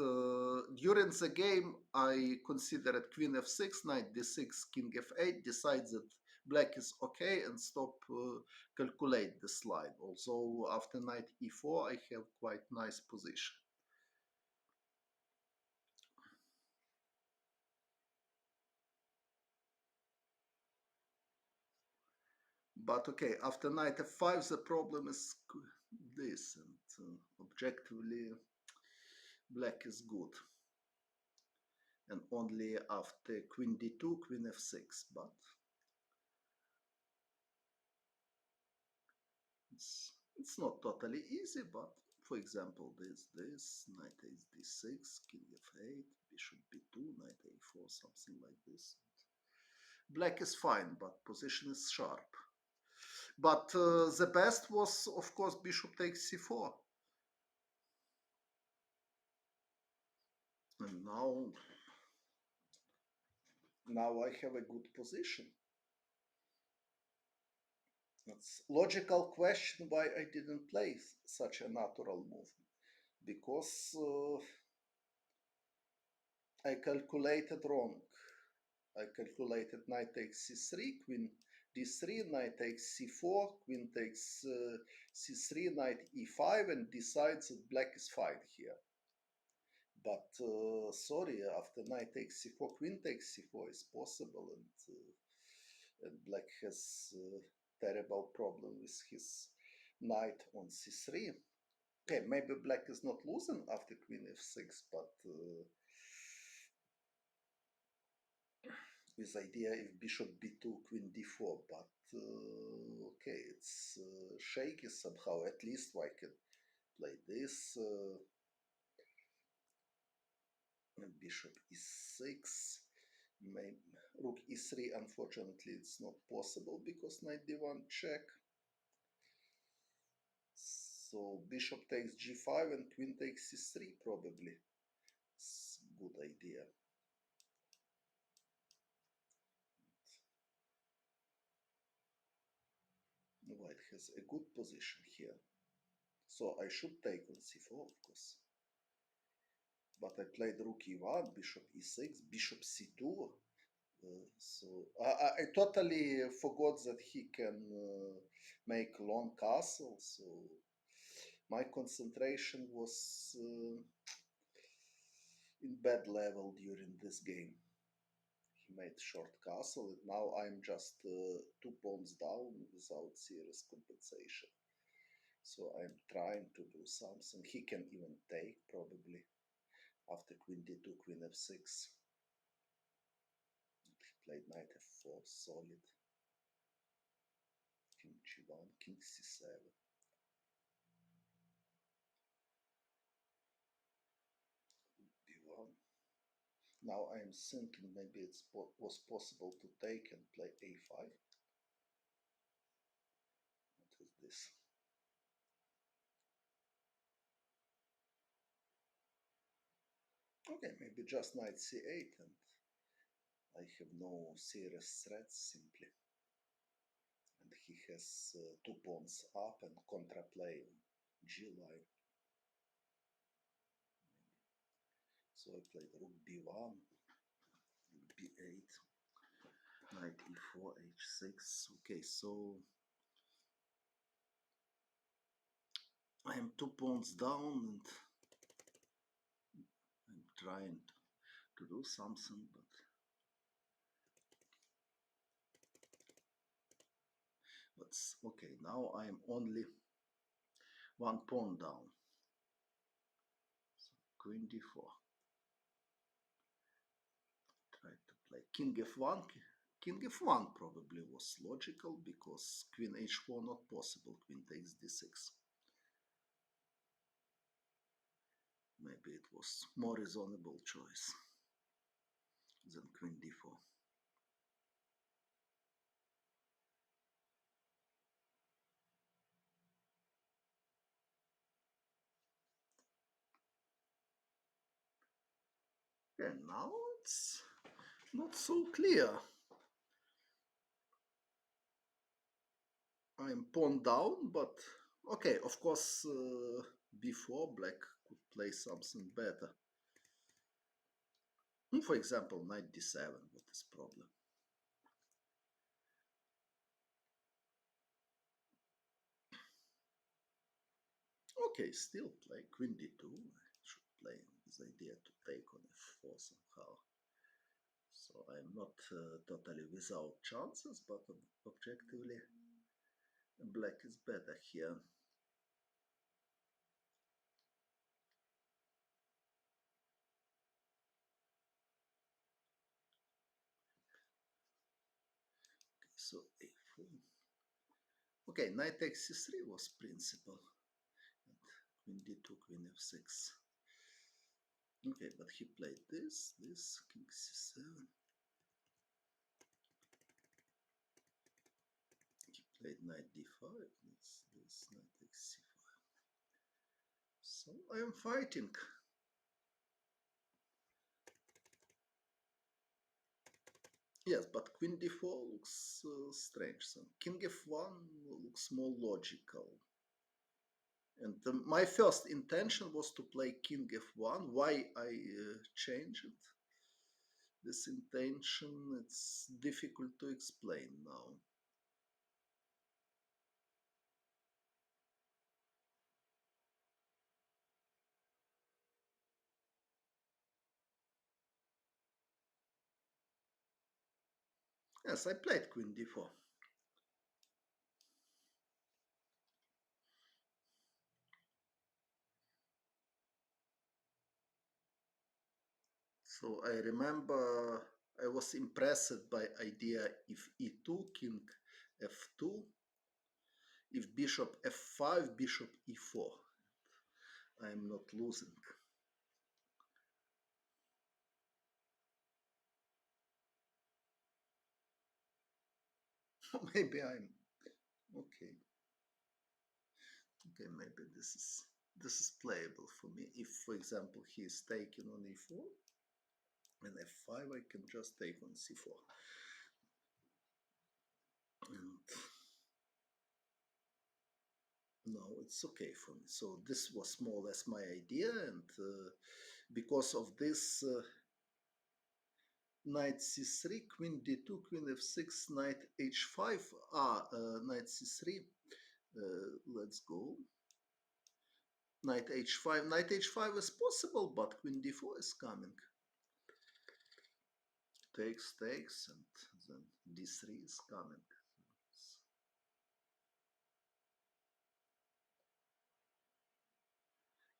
A: during the game, I considered queen f6, knight d6, king f8, decide that black is okay and stop calculate this line. Although after knight e4, I have quite nice position. But okay, after knight f5, the problem is this, and objectively, black is good. And only after queen d2, queen f6, but it's not totally easy. But for example, this knight takes d6, king f8, bishop b2, knight a4, something like this. Black is fine, but position is sharp. But the best was, of course, bishop takes c4. And now I have a good position. It's logical question why I didn't play such a natural move, because I calculated wrong. I calculated knight takes c3, queen d3, knight takes c4, queen takes c3, knight e5, and decides that black is fine here. But sorry, after knight takes c4, queen takes c4 is possible, and black has terrible problem with his knight on c3. Okay, maybe black is not losing after queen f6, but with idea if bishop b2, queen d4, but okay, it's shaky somehow. At least I can play this, bishop e6, maybe rook e3. Unfortunately, it's not possible because knight d1 check. So bishop takes g5 and queen takes c3 probably. It's a good idea. White has a good position here. So I should take on c4, of course. But I played rook e1, bishop e6, bishop c2. So I totally forgot that he can make long castle. So my concentration was in bad level during this game. He made short castle, and now I'm just 2 pawns down without serious compensation. So I'm trying to do something. He can even take probably after queen d2, queen f6. He played knight f4, solid. King g1, king c7. b1. Now I'm thinking maybe it was possible to take and play a5. What is this? Okay, maybe just knight c8, and I have no serious threats simply. And he has 2 pawns up and contraplay on g line. So I played rook b1, b8, knight e4, h6. Okay, so I am 2 pawns down, and I'm trying to do something, but okay, now I'm only 1 pawn down. So queen d4. Try to play king f1. King f1 probably was logical because queen h4 not possible. Queen takes d6. Maybe it was more reasonable choice than queen d4. Okay, now it's not so clear. I'm pawn down, but okay, of course, before black could play something better. For example, knight d7, what is problem? Okay, still play queen d2. I should play this idea to take on f4 somehow. So I'm not totally without chances, but objectively black is better here. Okay, so a4. Okay, knight takes c3 was principal. And queen d2, queen f6. Okay, but he played this, king c7. He played knight d5, this knight takes c5. So I am fighting. Yes, but queen d4 looks strange. So king f1 looks more logical. And my first intention was to play king f1. Why I changed it? This intention, it's difficult to explain now. Yes, I played queen d4. So I remember I was impressed by idea if e2, king f2, if bishop f5, bishop e4. I'm not losing. Maybe I'm okay. Okay, maybe this is playable for me. If, for example, he is taking on e4 and f5, I can just take on c4. And no, it's okay for me. So this was more or less my idea, and because of this, knight c3, queen d2, queen f6, knight h5, knight c3. Let's go. Knight h5. Knight h5 is possible, but queen d4 is coming. Takes, and then d3 is coming.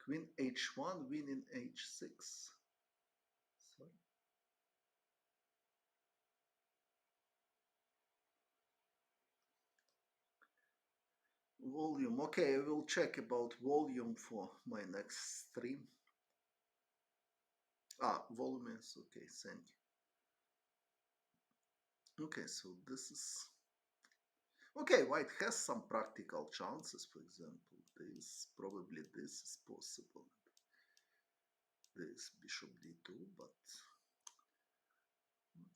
A: Queen h1, winning h6. Sorry. Volume. Okay, I will check about volume for my next stream. Volume is okay, thank you. Okay, so this is... Okay, white has some practical chances, for example. Probably this is possible. This bishop d2, but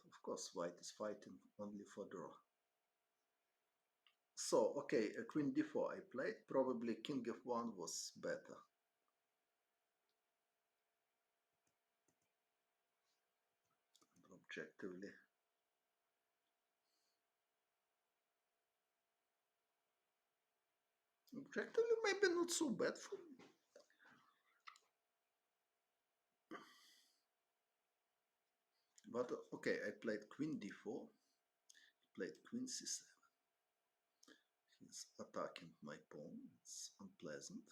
A: of course white is fighting only for draw. So, okay, queen d4 I played. Probably king f1 was better. Objectively. Objectively, maybe not so bad for me. But okay, I played queen d4, played queen c7. He's attacking my pawn, it's unpleasant.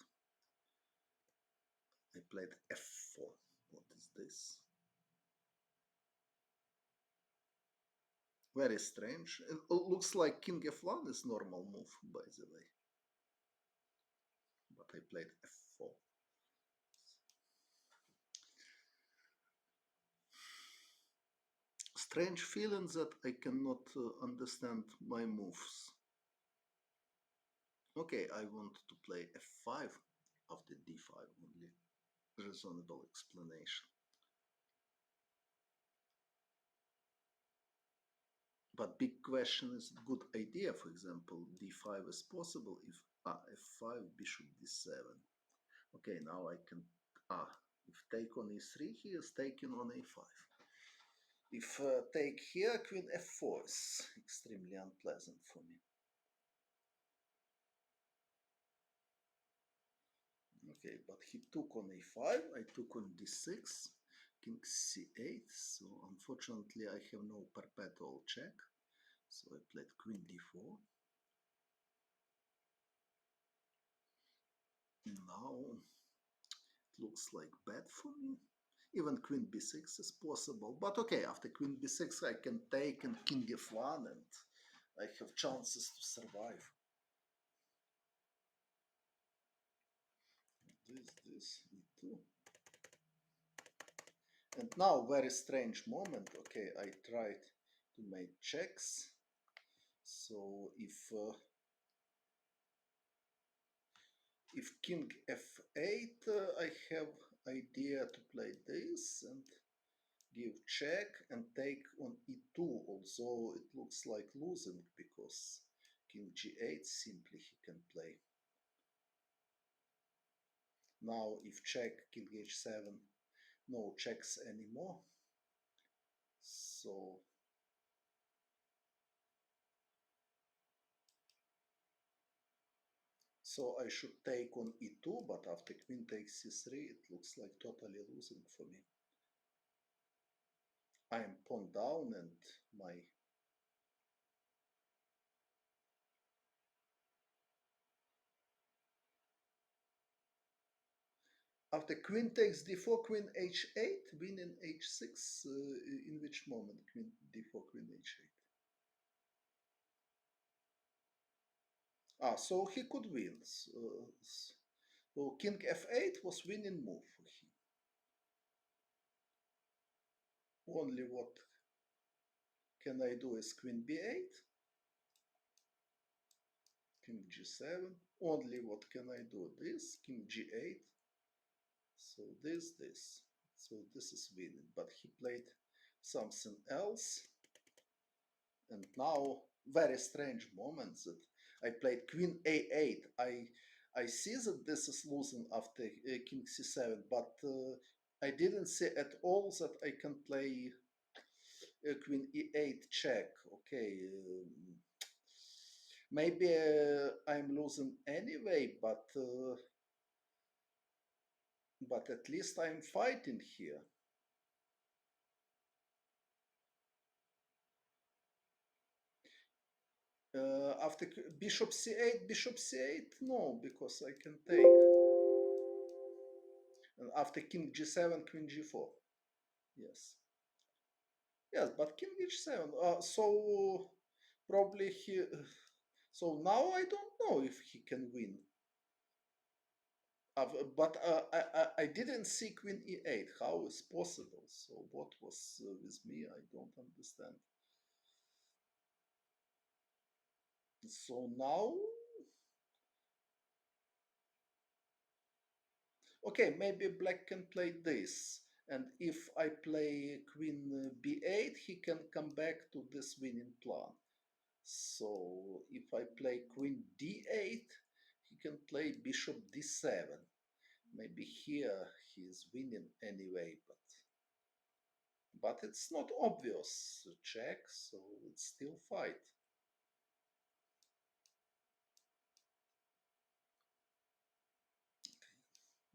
A: I played f4. What is this? Very strange. It looks like king f1 is normal move, by the way. But I played f4. Strange feeling that I cannot understand my moves. Okay, I want to play f5 after d5 only. Reasonable explanation. But big question is good idea. For example, d5 is possible if f5, bishop d7. Okay, now I can if take on e3, he is taking on a5. If take here, queen f4 is extremely unpleasant for me. Okay, but he took on a5, I took on d6, king c8, so unfortunately I have no perpetual check, so I played queen d4. Now it looks like bad for me. Even queen b6 is possible, but okay, after queen b6 I can take and king f1 and I have chances to survive. This, e2. And now very strange moment. Okay, I tried to make checks. So if king f8, I have idea to play this and give check and take on e2, although it looks like losing because king g8 simply he can play. Now if check, king h7, no checks anymore. So I should take on e2, but after queen takes c3, it looks like totally losing for me. I am pawn down and my... After queen takes d4, queen h8, winning h6, in which moment queen d4, queen h8? So he could win. So king f8 was winning move for him. Only what can I do is queen b8, king g7. Only what can I do? This, king g8. So this. So this is winning. But he played something else. And now, very strange moments that I played queen a8. I see that this is losing after king c7, but I didn't see at all that I can play queen e8 check. Okay, maybe I'm losing anyway, but at least I'm fighting here. After bishop c8, no, because I can take. And after king g7, queen g4. Yes. Yes, but king h7. So probably he. So now I don't know if he can win. But I didn't see queen e8. How is possible? So what was with me? I don't understand. So now, okay, maybe black can play this. And if I play queen b8, he can come back to this winning plan. So if I play queen d8, he can play bishop d7. Maybe here he is winning anyway, but it's not obvious check, so it's still fight.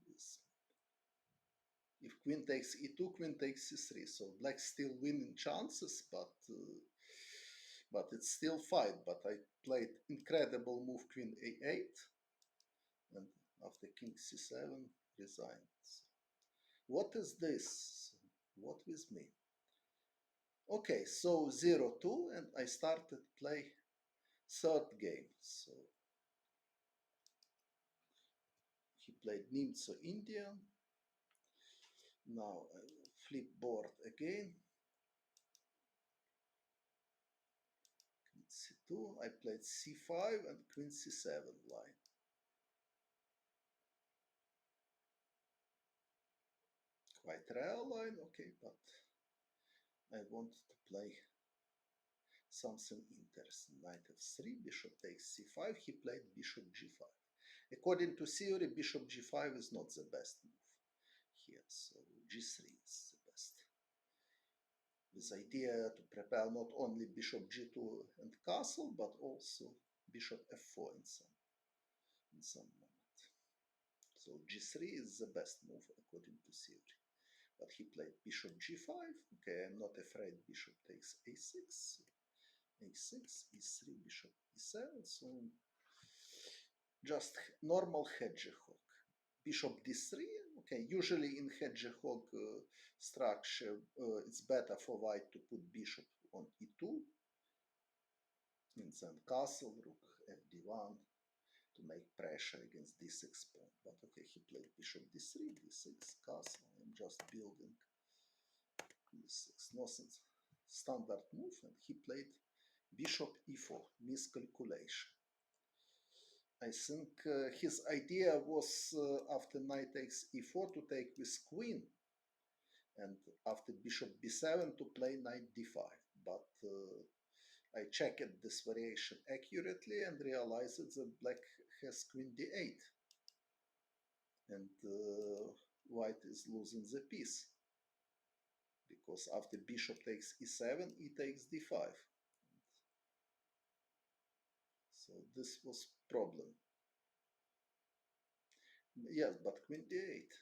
A: Yes. If queen takes e2, queen takes c3, so black still winning chances, but it's still fight. But I played incredible move queen a8, and after king c7 resigns. What is this? What with me? Okay, so 0-2, and I started play third game. So he played Nimzo Indian. Now I will flip board again. Queen c2. I played c5 and queen c7 line. Quite rare line, okay, but I wanted to play something interesting. Knight f3, bishop takes c5. He played bishop g5. According to theory, bishop g5 is not the best move here, so g3 is the best. With idea to prepare not only bishop g2 and castle, but also bishop f4 in some moment. So g3 is the best move according to theory. But he played bishop g5. Okay, I'm not afraid bishop takes a6. a6, e3, bishop e7. So just normal hedgehog. Bishop d3. Okay, usually in hedgehog structure, it's better for white to put bishop on e2. And then castle, rook fd1 to make pressure against d6 pawn. But okay, he played bishop d3, d6, castle. I'm just building d6. Nonsense. Standard move, and he played bishop e4, miscalculation. I think his idea was after knight takes e4 to take with queen, and after bishop b7 to play knight d5. But I checked this variation accurately and realized that black has queen d8, and white is losing the piece, because after bishop takes e7, e takes d5. So this was problem. Yes, but queen d8.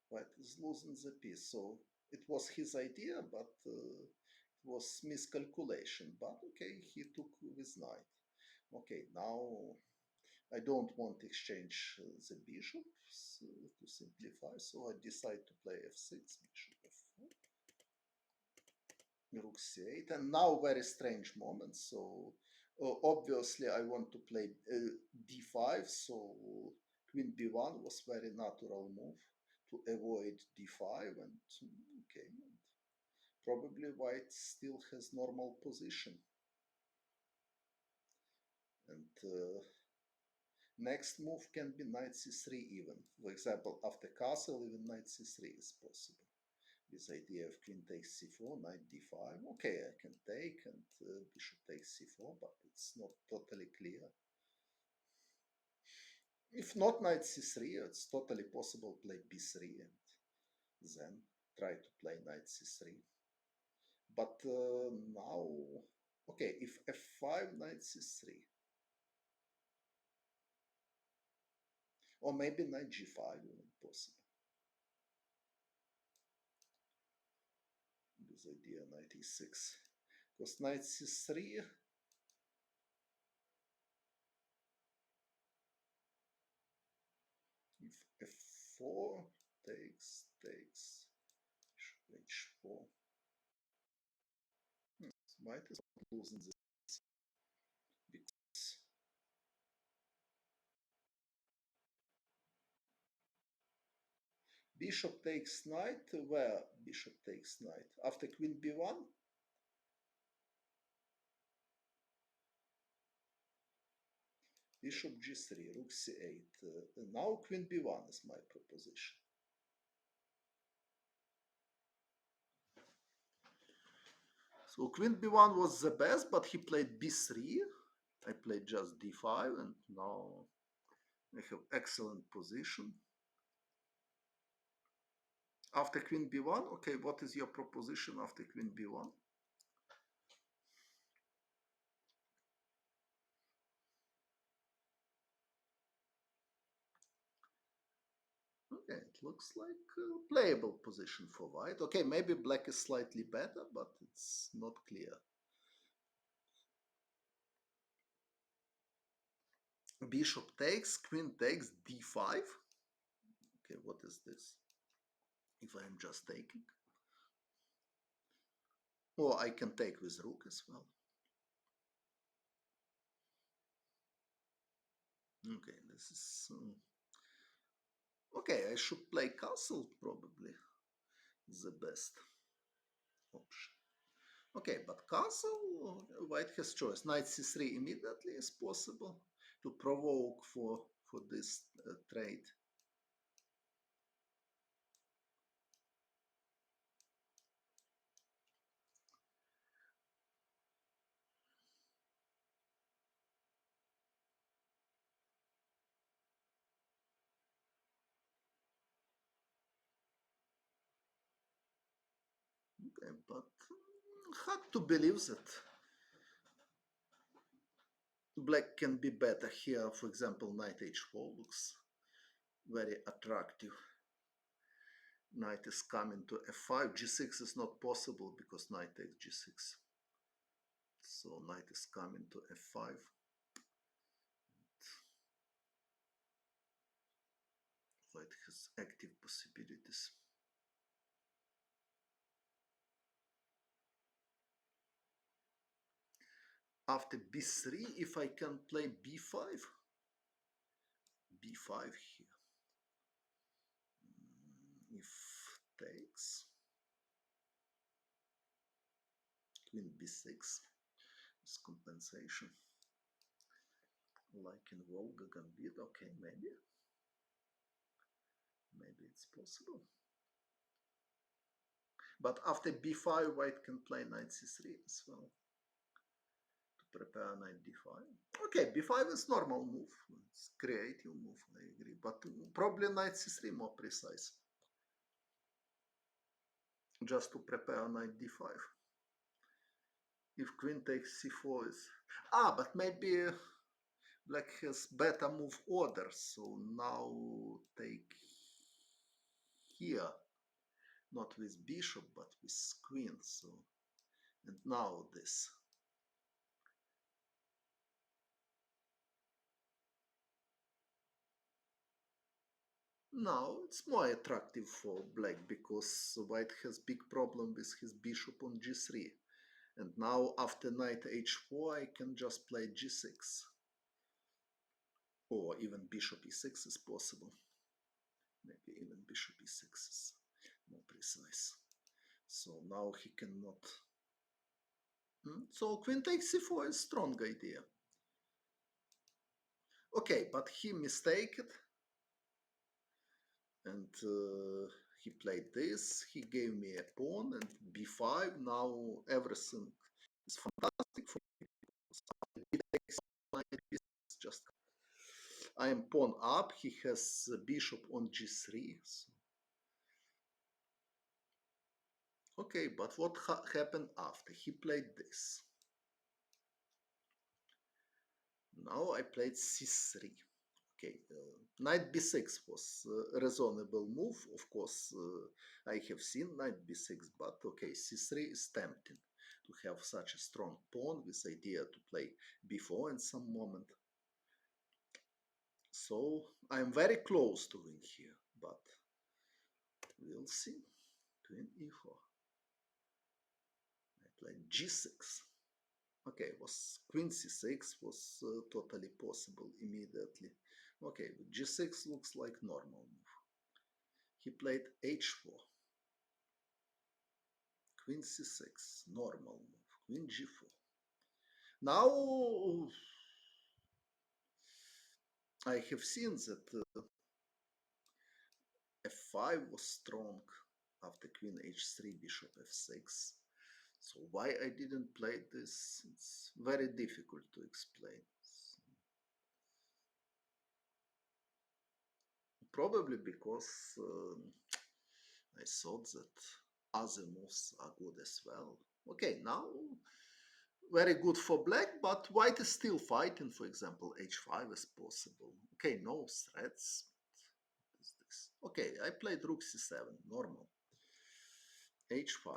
A: White is losing the piece. So it was his idea, but it was miscalculation. But okay, he took with knight. Okay, now I don't want to exchange the bishops to simplify, so I decide to play f6, bishop f4, rook c8, and now very strange moment. So obviously I want to play d5, so queen b1 was very natural move to avoid d5, and okay, and probably white still has normal position. And next move can be knight c3 even. For example, after castle, even knight c3 is possible. This idea of queen takes c4, knight d5. Okay, I can take, and bishop takes c4, but it's not totally clear. If not knight c3, it's totally possible play b3 and then try to play knight c3. But now, okay, if f5, knight c3. Or maybe knight g5 even possible. This idea knight e6. Because knight c3, if f4 takes, h4. White is not losing this because bishop takes knight. Where bishop takes knight? After queen b1? Bishop g3, rook c8. Now queen b1 is my proposition. So queen b1 was the best, but he played b3. I played just d5, and now I have excellent position. After queen b1, okay, what is your proposition after queen b1? Okay, it looks like a playable position for white. Okay, maybe black is slightly better, but it's not clear. Bishop takes, queen takes, d5. Okay, what is this? If I am just taking. Or I can take with rook as well. Okay, this is... okay, I should play castle, probably. The best option. Okay, but castle, white has choice. Knight c3 immediately is possible to provoke for this trade. but hard to believe that black can be better here. For example, knight h4 looks very attractive. Knight is coming to f5. g6 is not possible because knight takes g6. So knight is coming to f5. White has active possibilities. After b3, if I can play b5, b5 here. If takes, queen b6 is compensation. Like in Volga Gambit, okay, maybe it's possible. But after b5, white can play knight c3 as well to prepare knight d5. Okay, b5 is normal move. It's creative move, I agree. But probably knight c3 more precise. Just to prepare knight d5. If queen takes c4 is... but maybe black has better move order. So now take here. Not with bishop, but with queen. So, and now this. Now it's more attractive for black because white has big problem with his bishop on g3. And now after knight h4 I can just play g6. Or even bishop e6 is possible. Maybe even bishop e6 is more precise. So now he cannot... So queen takes c4 is a strong idea. Okay, but he mistaken. And he played this, he gave me a pawn and b5, now everything is fantastic for me. It's just I am pawn up, he has bishop on g3. So. Okay, but what happened after? He played this. Now I played c3. Okay, knight b6 was a reasonable move. Of course, I have seen knight b6, but okay, c3 is tempting to have such a strong pawn with idea to play b4 in some moment. So I'm very close to win here, but we'll see. Queen e4. I played g6. Okay, was queen c6 was totally possible immediately. Okay, g6 looks like normal move. He played h4. Queen c6, normal move. Queen g4. Now I have seen that f5 was strong after queen h3, bishop f6. So why I didn't play this, it's very difficult to explain. Probably because I thought that other moves are good as well. Okay, now very good for black, but white is still fighting. For example, h5 is possible. Okay, no threats. What is this? Okay, I played rook c7, normal. h5,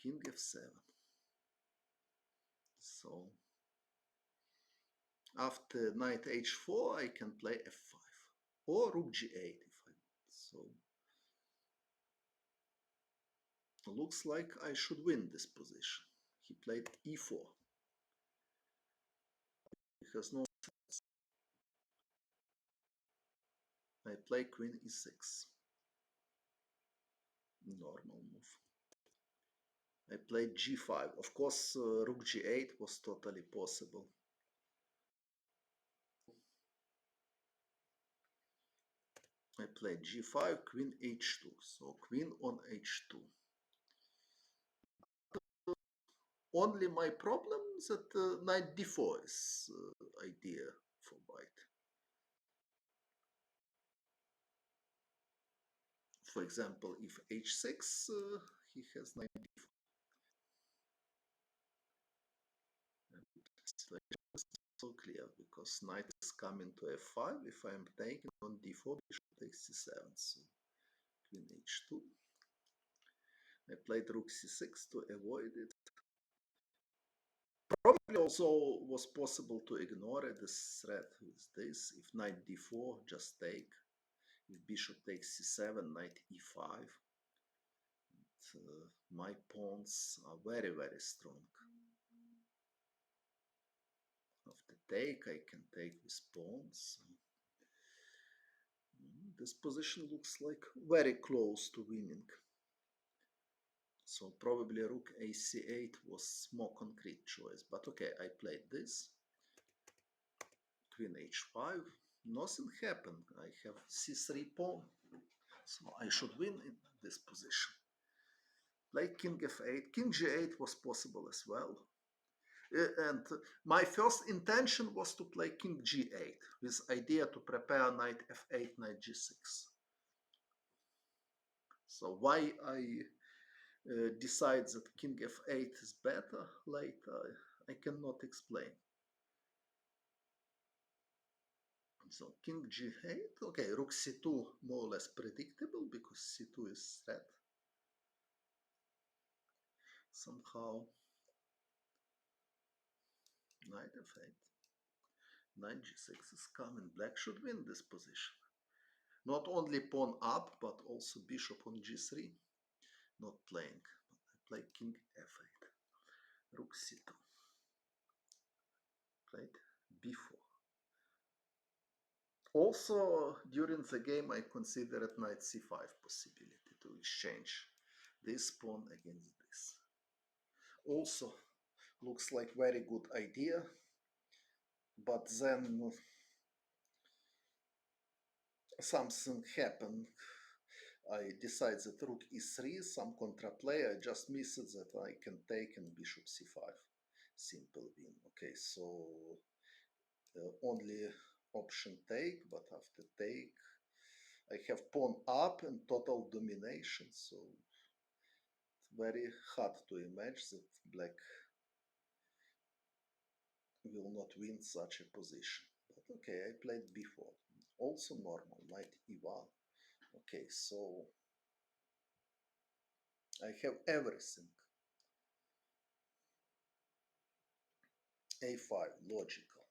A: king f7. So after knight h4, I can play f5 or rook g8 if I want. So looks like I should win this position. He played e4. He has no sense. I play queen e6. Normal move. I played g5. Of course, rook g8 was totally possible. I played g5, queen h2. So queen on h2. Only my problem is that knight d4 is idea for white. For example, if h6, he has knight d4. Situation is so clear because knight is coming to f5. If I am taking on d4, bishop takes c7. So queen h2. I played rook c6 to avoid it. Probably also was possible to ignore this threat with this. If knight d4, just take. If bishop takes c7, knight e5. My pawns are very, very strong. After take, I can take with pawns. This position looks like very close to winning. So probably rook ac8 was more concrete choice. But okay, I played this. Queen h5. Nothing happened. I have c3 pawn. So I should win in this position. Play king f8. King g8 was possible as well. And my first intention was to play king g8 with idea to prepare knight f8, knight g6. So why I decide that king f8 is better later, I cannot explain. So king g8, okay, rook c2 more or less predictable because c2 is threat. Somehow knight f8, knight g6 is coming. Black should win this position. Not only pawn up, but also bishop on g3. Not playing. I play king f8, rook c2. Played b4. Also, during the game, I considered knight c5 possibility to exchange this pawn against this. Also, looks like very good idea, but then something happened. I decided that rook e3, some contra-play, I just missed it that I can take and bishop c5. Simple win. Okay, so only option take, but after take, I have pawn up and total domination, so it's very hard to imagine that black will not win such a position. But okay, I played b4. Also normal, knight e1. Okay, so I have everything. a5, logical.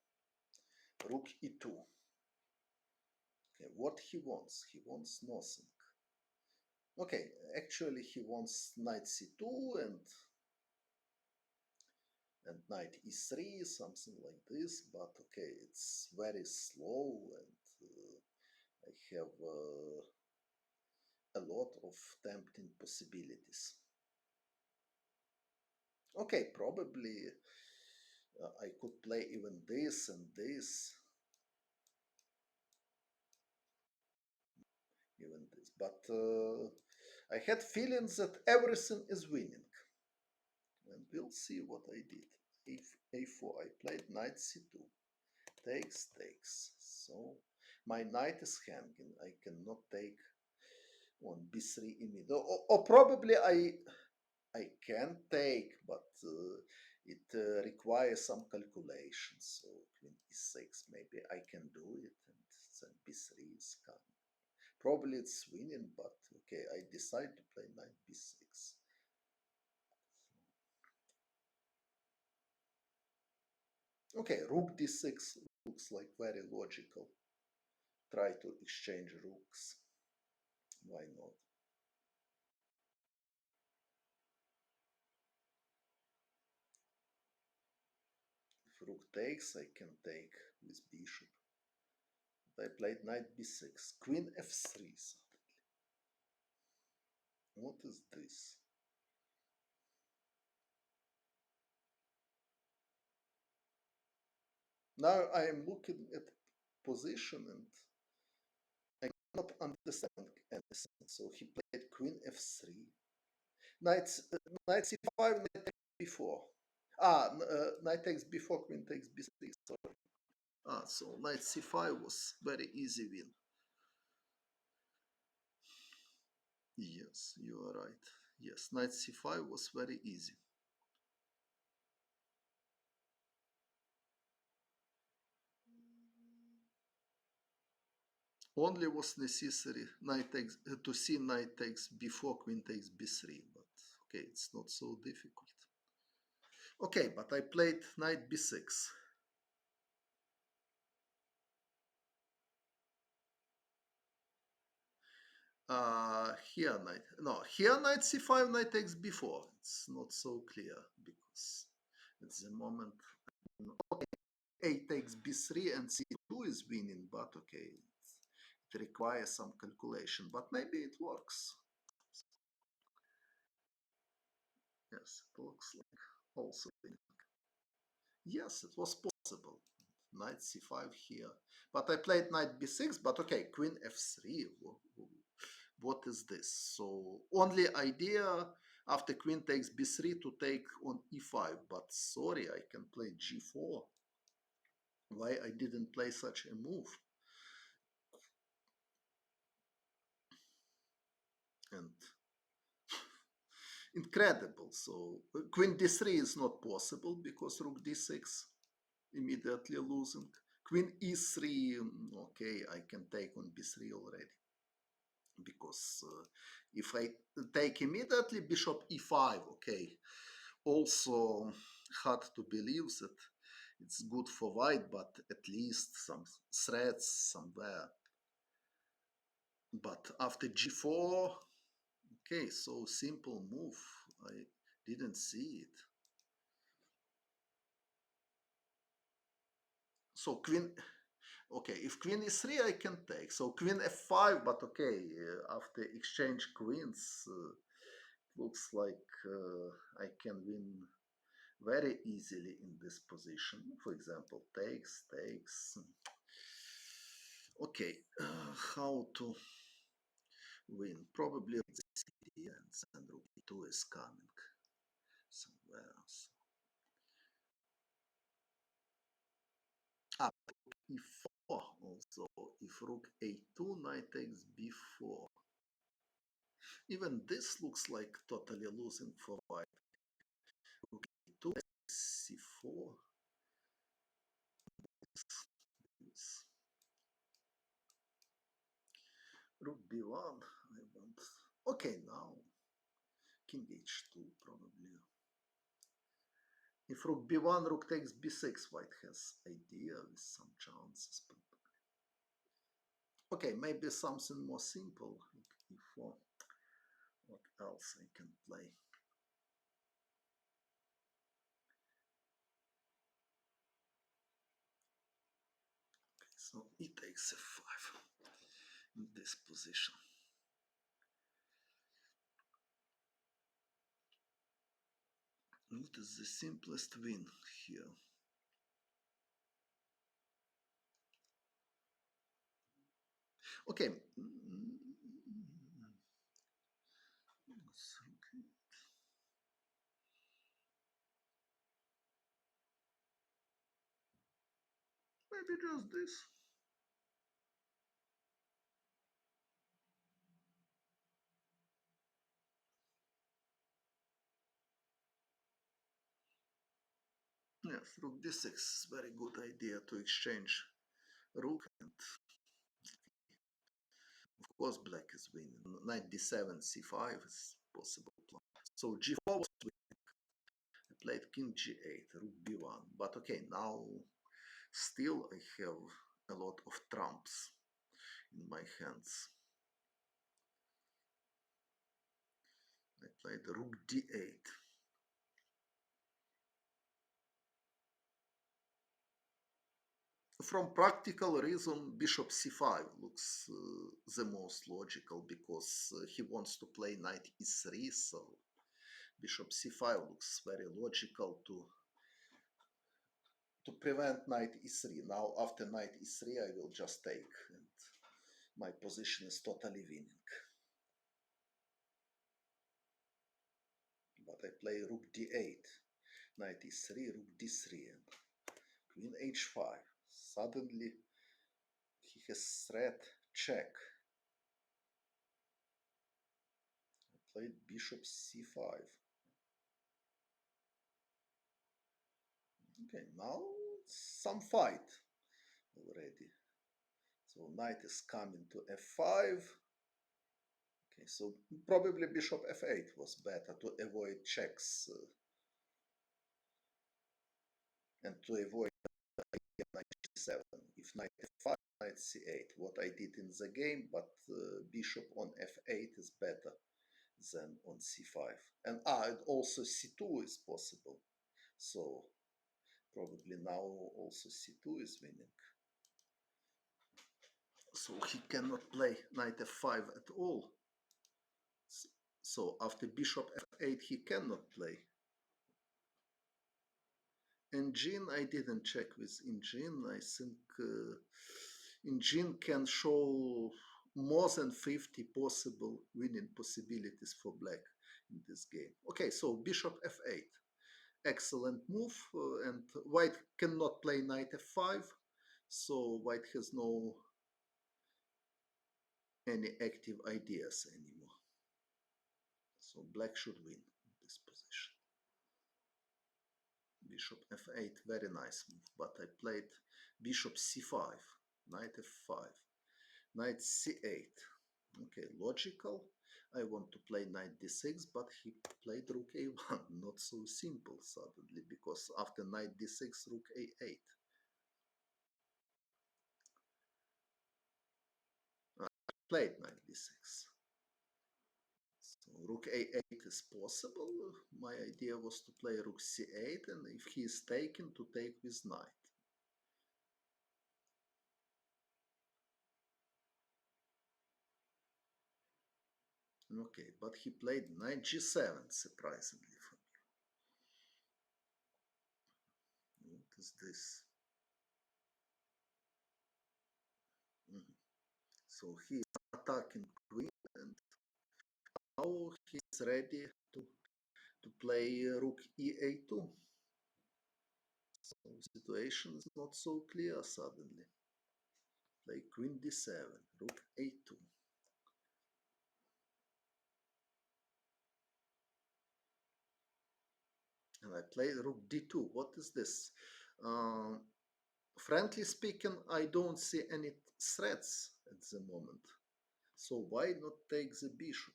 A: Rook e2. Okay, what he wants? He wants nothing. Okay, actually he wants knight c2 and knight e3, something like this, but okay, it's very slow and I have a lot of tempting possibilities. Okay, probably I could play even this and this, even this, but I had feelings that everything is winning, and we'll see what I did. a4, I played knight c2, takes, so my knight is hanging, I cannot take on b3 immediately, or probably I can take, but it requires some calculations. So queen e6, maybe I can do it, and then b3 is coming. Probably it's winning, but okay, I decide to play knight b6. Okay, rook d6 looks like very logical. Try to exchange rooks. Why not? If rook takes, I can take with bishop. I played knight b6, queen f3 suddenly. What is this? Now I am looking at position and I cannot understand anything. So he played queen f3, knight, knight c5, knight takes b4. Knight takes b4, queen takes b3. Sorry. So knight c5 was very easy win. Yes, you are right. Yes, knight c5 was very easy. Only was necessary knight takes to see knight takes before queen takes b3, but okay, it's not so difficult. Okay, but I played knight b6. Here knight, no, here knight c5, knight takes b4. It's not so clear because at the moment, okay, a takes b3 and c2 is winning, but okay, it requires some calculation, but maybe it works. Yes, it looks like also winning. Yes, it was possible. Knight c5 here, but I played knight b6. But okay, queen f3. What is this? So only idea after queen takes b3 to take on e5. But sorry, I can play g4. Why I didn't play such a move? And incredible. So queen d3 is not possible because rook d6 immediately losing. Queen e3. Okay, I can take on b3 already because if I take immediately bishop e5, okay, also hard to believe that it's good for white, but at least some threats somewhere. But after g4, okay, so simple move. I didn't see it. So queen, okay, if queen e3, I can take. So queen f5, but okay, after exchange queens, looks like I can win very easily in this position. For example, takes. Okay, how to win? Probably the cd and then rook e2 is coming somewhere else. Ah, e4 also. If rook a2, knight takes b4. Even this looks like totally losing for white. Rook a2, c4. Rook b1. I want. Okay, now king h2 probably. If rook b1, rook takes b6, white has idea with some chances. But okay, maybe something more simple. Rook e4. What else I can play? Okay, so e takes f5 in this position. What is the simplest win here? Okay. Maybe just this. Yes, rook d6 is very good idea to exchange rook, and of course black is winning. Knight d7, c5 is possible plan. So g4 was winning. I played king g8, rook b1. But okay, now still I have a lot of trumps in my hands. I played rook d8. From practical reason, bishop c5 looks the most logical because he wants to play knight e3, so bishop c5 looks very logical to prevent knight e3. Now after knight e3 I will just take, and my position is totally winning. But I play rook d8, knight e3, rook d3, and queen h5. Suddenly he has threat check. played bishop c5. Okay, now some fight already. So knight is coming to f5. Okay, so probably bishop f8 was better to avoid checks and to avoid knight g7. If knight f5, knight c8, what I did in the game, but bishop on f8 is better than on c5. And also c2 is possible. So probably now also c2 is winning. So he cannot play knight f5 at all. So after bishop f8 he cannot play. Engine, I didn't check with engine. I think engine can show more than 50 possible winning possibilities for black in this game. Okay, so bishop f8. Excellent move, and white cannot play knight f5, so white has no any active ideas anymore. So black should win this position. Bishop f8, very nice move, but I played bishop c5, knight f5, knight c8. Okay, logical. I want to play knight d6, but he played rook a1. Not so simple suddenly, because after knight d6, rook a8. I played knight d6. So rook a8 is possible. My idea was to play rook c8, and if he is taken, to take with knight. Okay, but he played knight g7, surprisingly for me. What is this? So he is attacking queen, and now he's ready to play rook e8. So situation is not so clear suddenly. Play queen d7, rook a2. And I play rook d2. What is this? Frankly speaking, I don't see any threats at the moment. So why not take the bishop?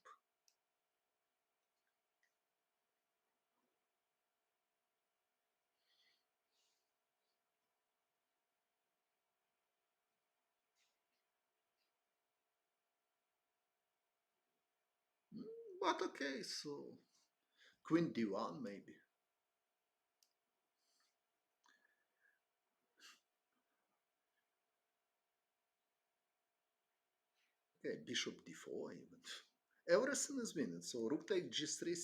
A: But okay, so queen d1 maybe. Okay, bishop d4 even. Everything is winning. So rook take g3.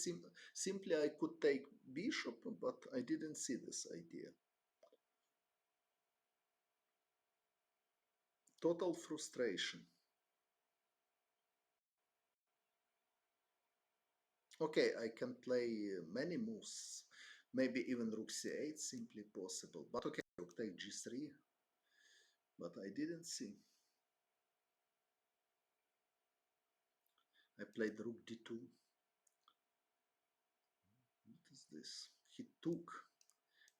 A: Simply I could take bishop, but I didn't see this idea. Total frustration. Okay, I can play many moves. Maybe even rook c8 simply possible. But okay, rook take g3. But I didn't see. I played rook d2. What is this? He took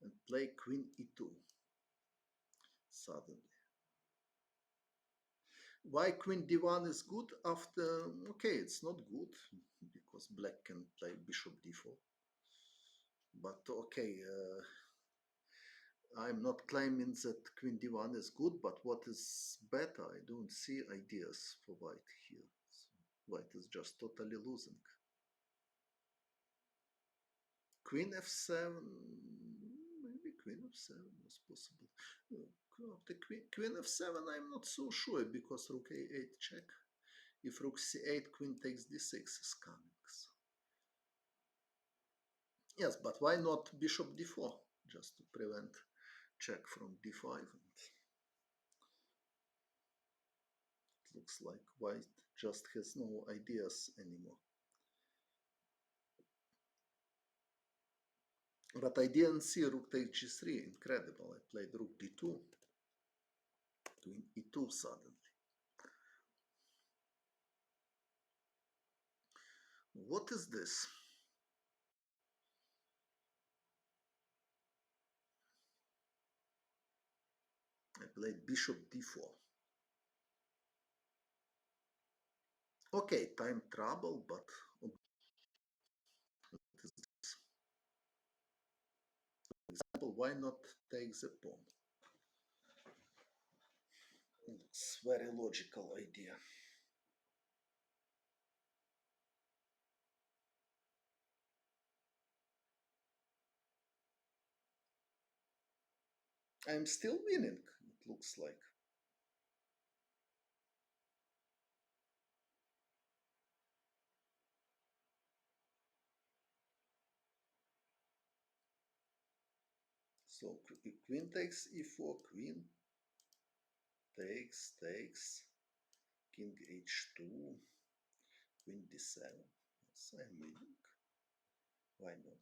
A: and played queen e2 suddenly. Why queen d1 is good after... Okay, it's not good because black can play bishop d4. But okay, I'm not claiming that queen d1 is good, but what is better? I don't see ideas for white here. So white is just totally losing. Queen f7, maybe queen f7 was possible. After queen f7, I'm not so sure because rook a8 check. If rook c8, queen takes d6 is coming. So. Yes, but why not bishop d4? Just to prevent check from d5. And it looks like white just has no ideas anymore. But I didn't see rook takes g3. Incredible. I played rook d2. Queen e2 suddenly. What is this? I played bishop d4. Okay, time trouble, but what is this? For example, why not take the pawn? It's very logical idea. I'm still winning, it looks like. So queen takes e4, queen takes, king h2, queen d7. Yes, I'm winning. Why not?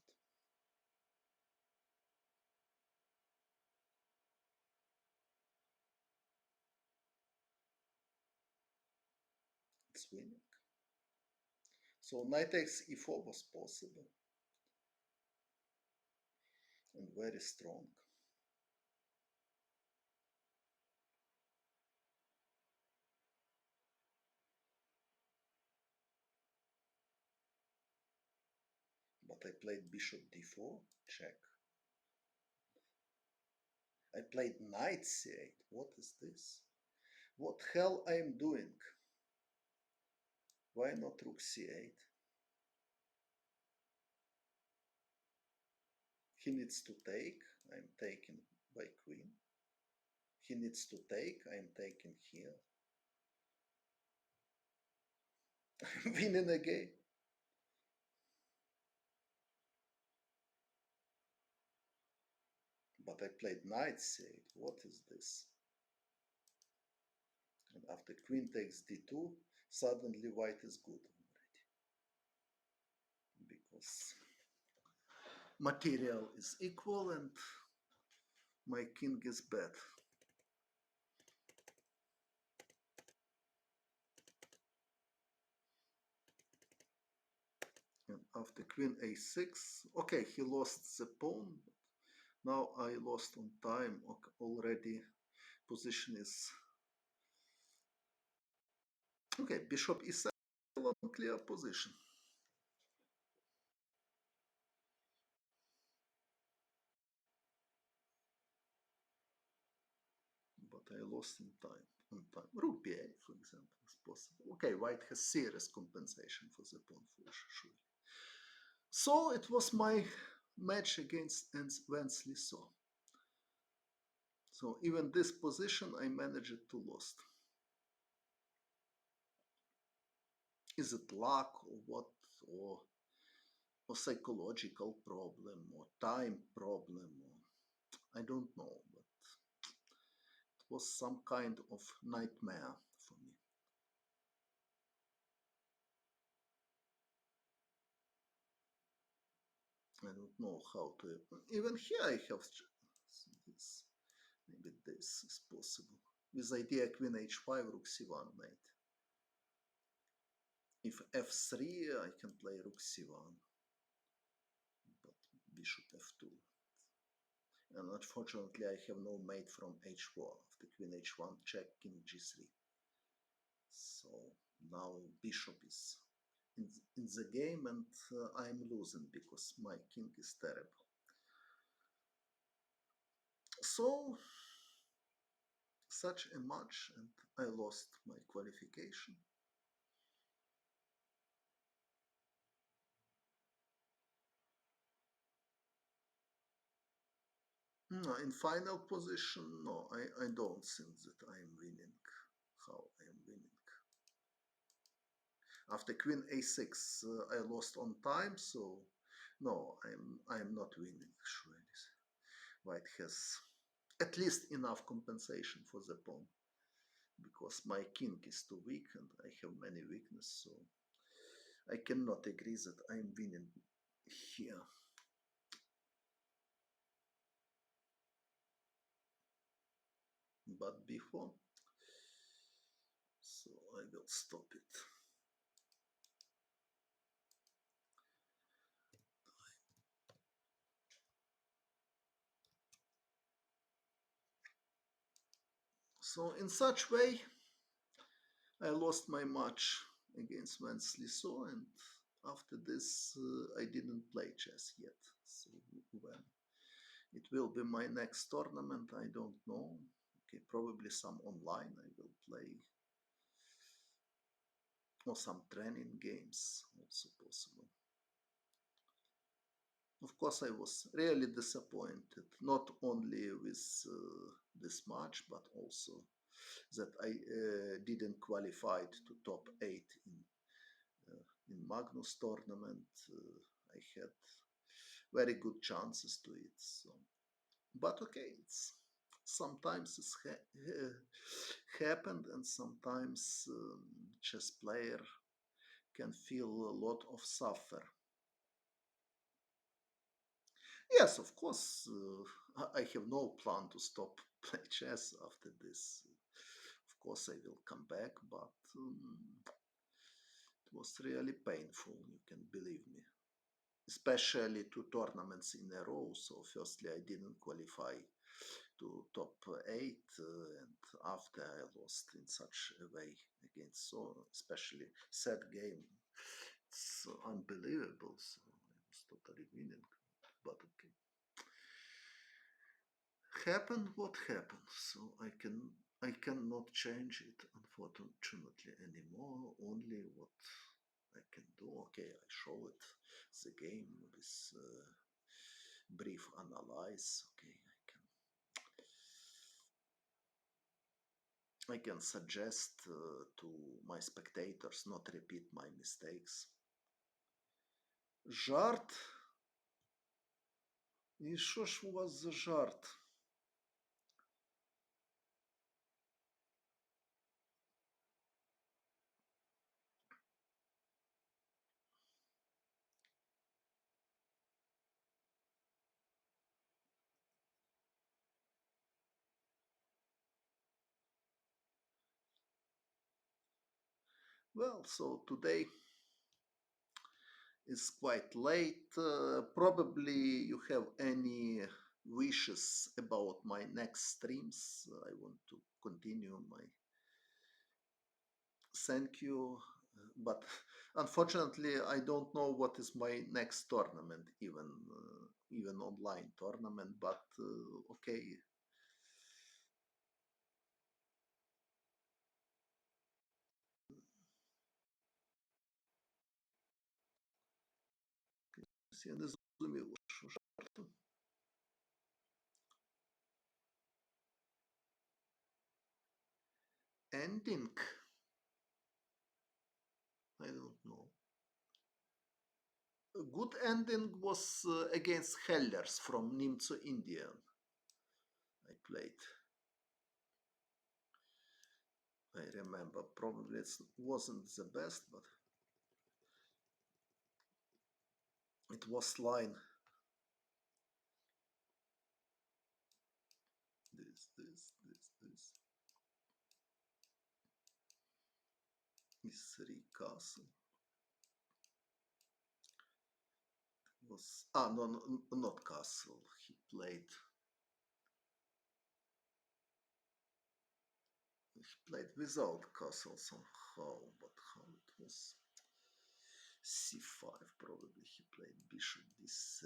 A: It's winning. So knight takes e4 was possible and very strong. But I played bishop d4, check. I played knight c8. What is this? What hell I am doing? Why not rook c8? He needs to take. I'm taking by queen. He needs to take. I'm taking here. I'm winning again. But I played knight c8. What is this? And after queen takes d2, suddenly white is good already. Because material is equal and my king is bad. And after queen a6, okay, he lost the pawn. Now I lost on time. Okay, already position is okay. Bishop e7, clear position. But I lost in time. On time. Rook b8, for example, is possible. Okay, white has serious compensation for the pawn push, surely. So it was my match against Wensley. So even this position I managed to lose. Is it luck or what, or psychological problem or time problem? Or, I don't know, but it was some kind of nightmare for me. I don't know how to. Even here I have this. Maybe this is possible. With idea queen h5, rook c1 mate. If f3, I can play rook c1, but bishop f2. And unfortunately, I have no mate from h4. After queen h1, check king g3. So now bishop is in the game, and I'm losing because my king is terrible. So such a match, and I lost my qualification. No, in final position, no, I don't think that I'm winning. How I am winning? After queen a6, I lost on time, so no, I'm not winning. Surely, white has at least enough compensation for the pawn because my king is too weak and I have many weaknesses, so I cannot agree that I'm winning here. But before, so I will stop it. So in such way, I lost my match against Wensley So, and after this, I didn't play chess yet. So when it will be my next tournament, I don't know. Okay, probably some online I will play, or some training games, also possible. Of course, I was really disappointed, not only with this match, but also that I didn't qualify to top eight in Magnus tournament. I had very good chances to it. So, but okay, it's sometimes it's happened, and sometimes chess player can feel a lot of suffer. Yes, of course, I have no plan to stop play chess after this. Of course, I will come back, but it was really painful, you can believe me. Especially two tournaments in a row. So, firstly, I didn't qualify to top eight, and after I lost in such a way against So, especially sad game. It's unbelievable. So, I was totally winning, but okay. Happened what happened, so I cannot change it unfortunately anymore. Only what I can do, okay, I show it the game with brief analyze. Okay, I can suggest to my spectators not repeat my mistakes. Жарт? І що ж у вас за жарт? Well, so today is quite late. Probably you have any wishes about my next streams. I want to continue my thank you, but unfortunately, I don't know what is my next tournament, even online tournament. But okay, я не зрозумів, що жарту. Ending, I don't know. A good ending was against Hellers from Nimzo, India. I played. I remember. Probably it wasn't the best, but it was line. This is three castle. It was no, no, not castle. He played without castle somehow, but how it was c5 probably. He played bishop d3,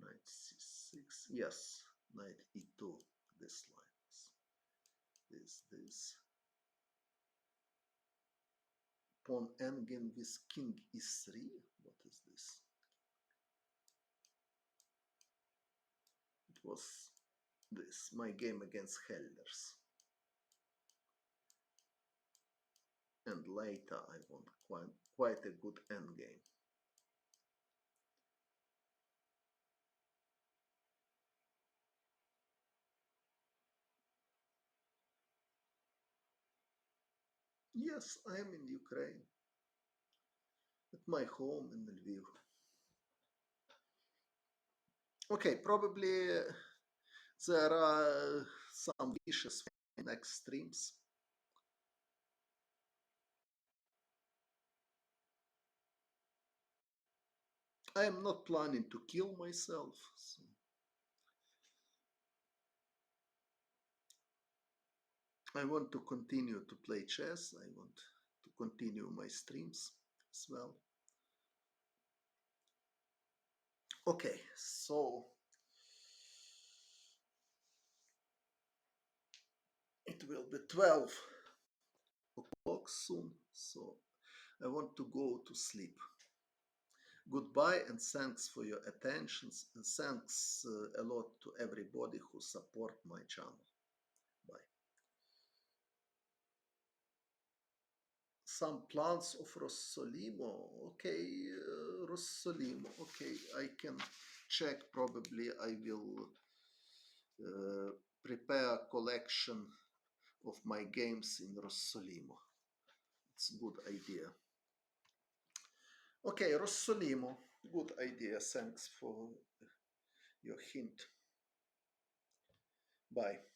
A: knight c6. Yes, knight e2. This line is this. Pawn endgame with king e3. What is this? It was this, my game against Hellers. And later I won quite a good endgame. Yes, I am in Ukraine, at my home in Lviv. Okay, probably there are some wishes for next streams. I am not planning to kill myself. So I want to continue to play chess. I want to continue my streams as well. Okay, so it will be 12 o'clock soon, so I want to go to sleep. Goodbye and thanks for your attentions and thanks a lot to everybody who support my channel. Bye. Some plans of Rossolimo. Okay, Rossolimo. Okay, I can check. Probably I will uh, prepare a collection of my games in Rossolimo. It's a good idea. Okay, Rossolimo. Good idea. Thanks for your hint. Bye.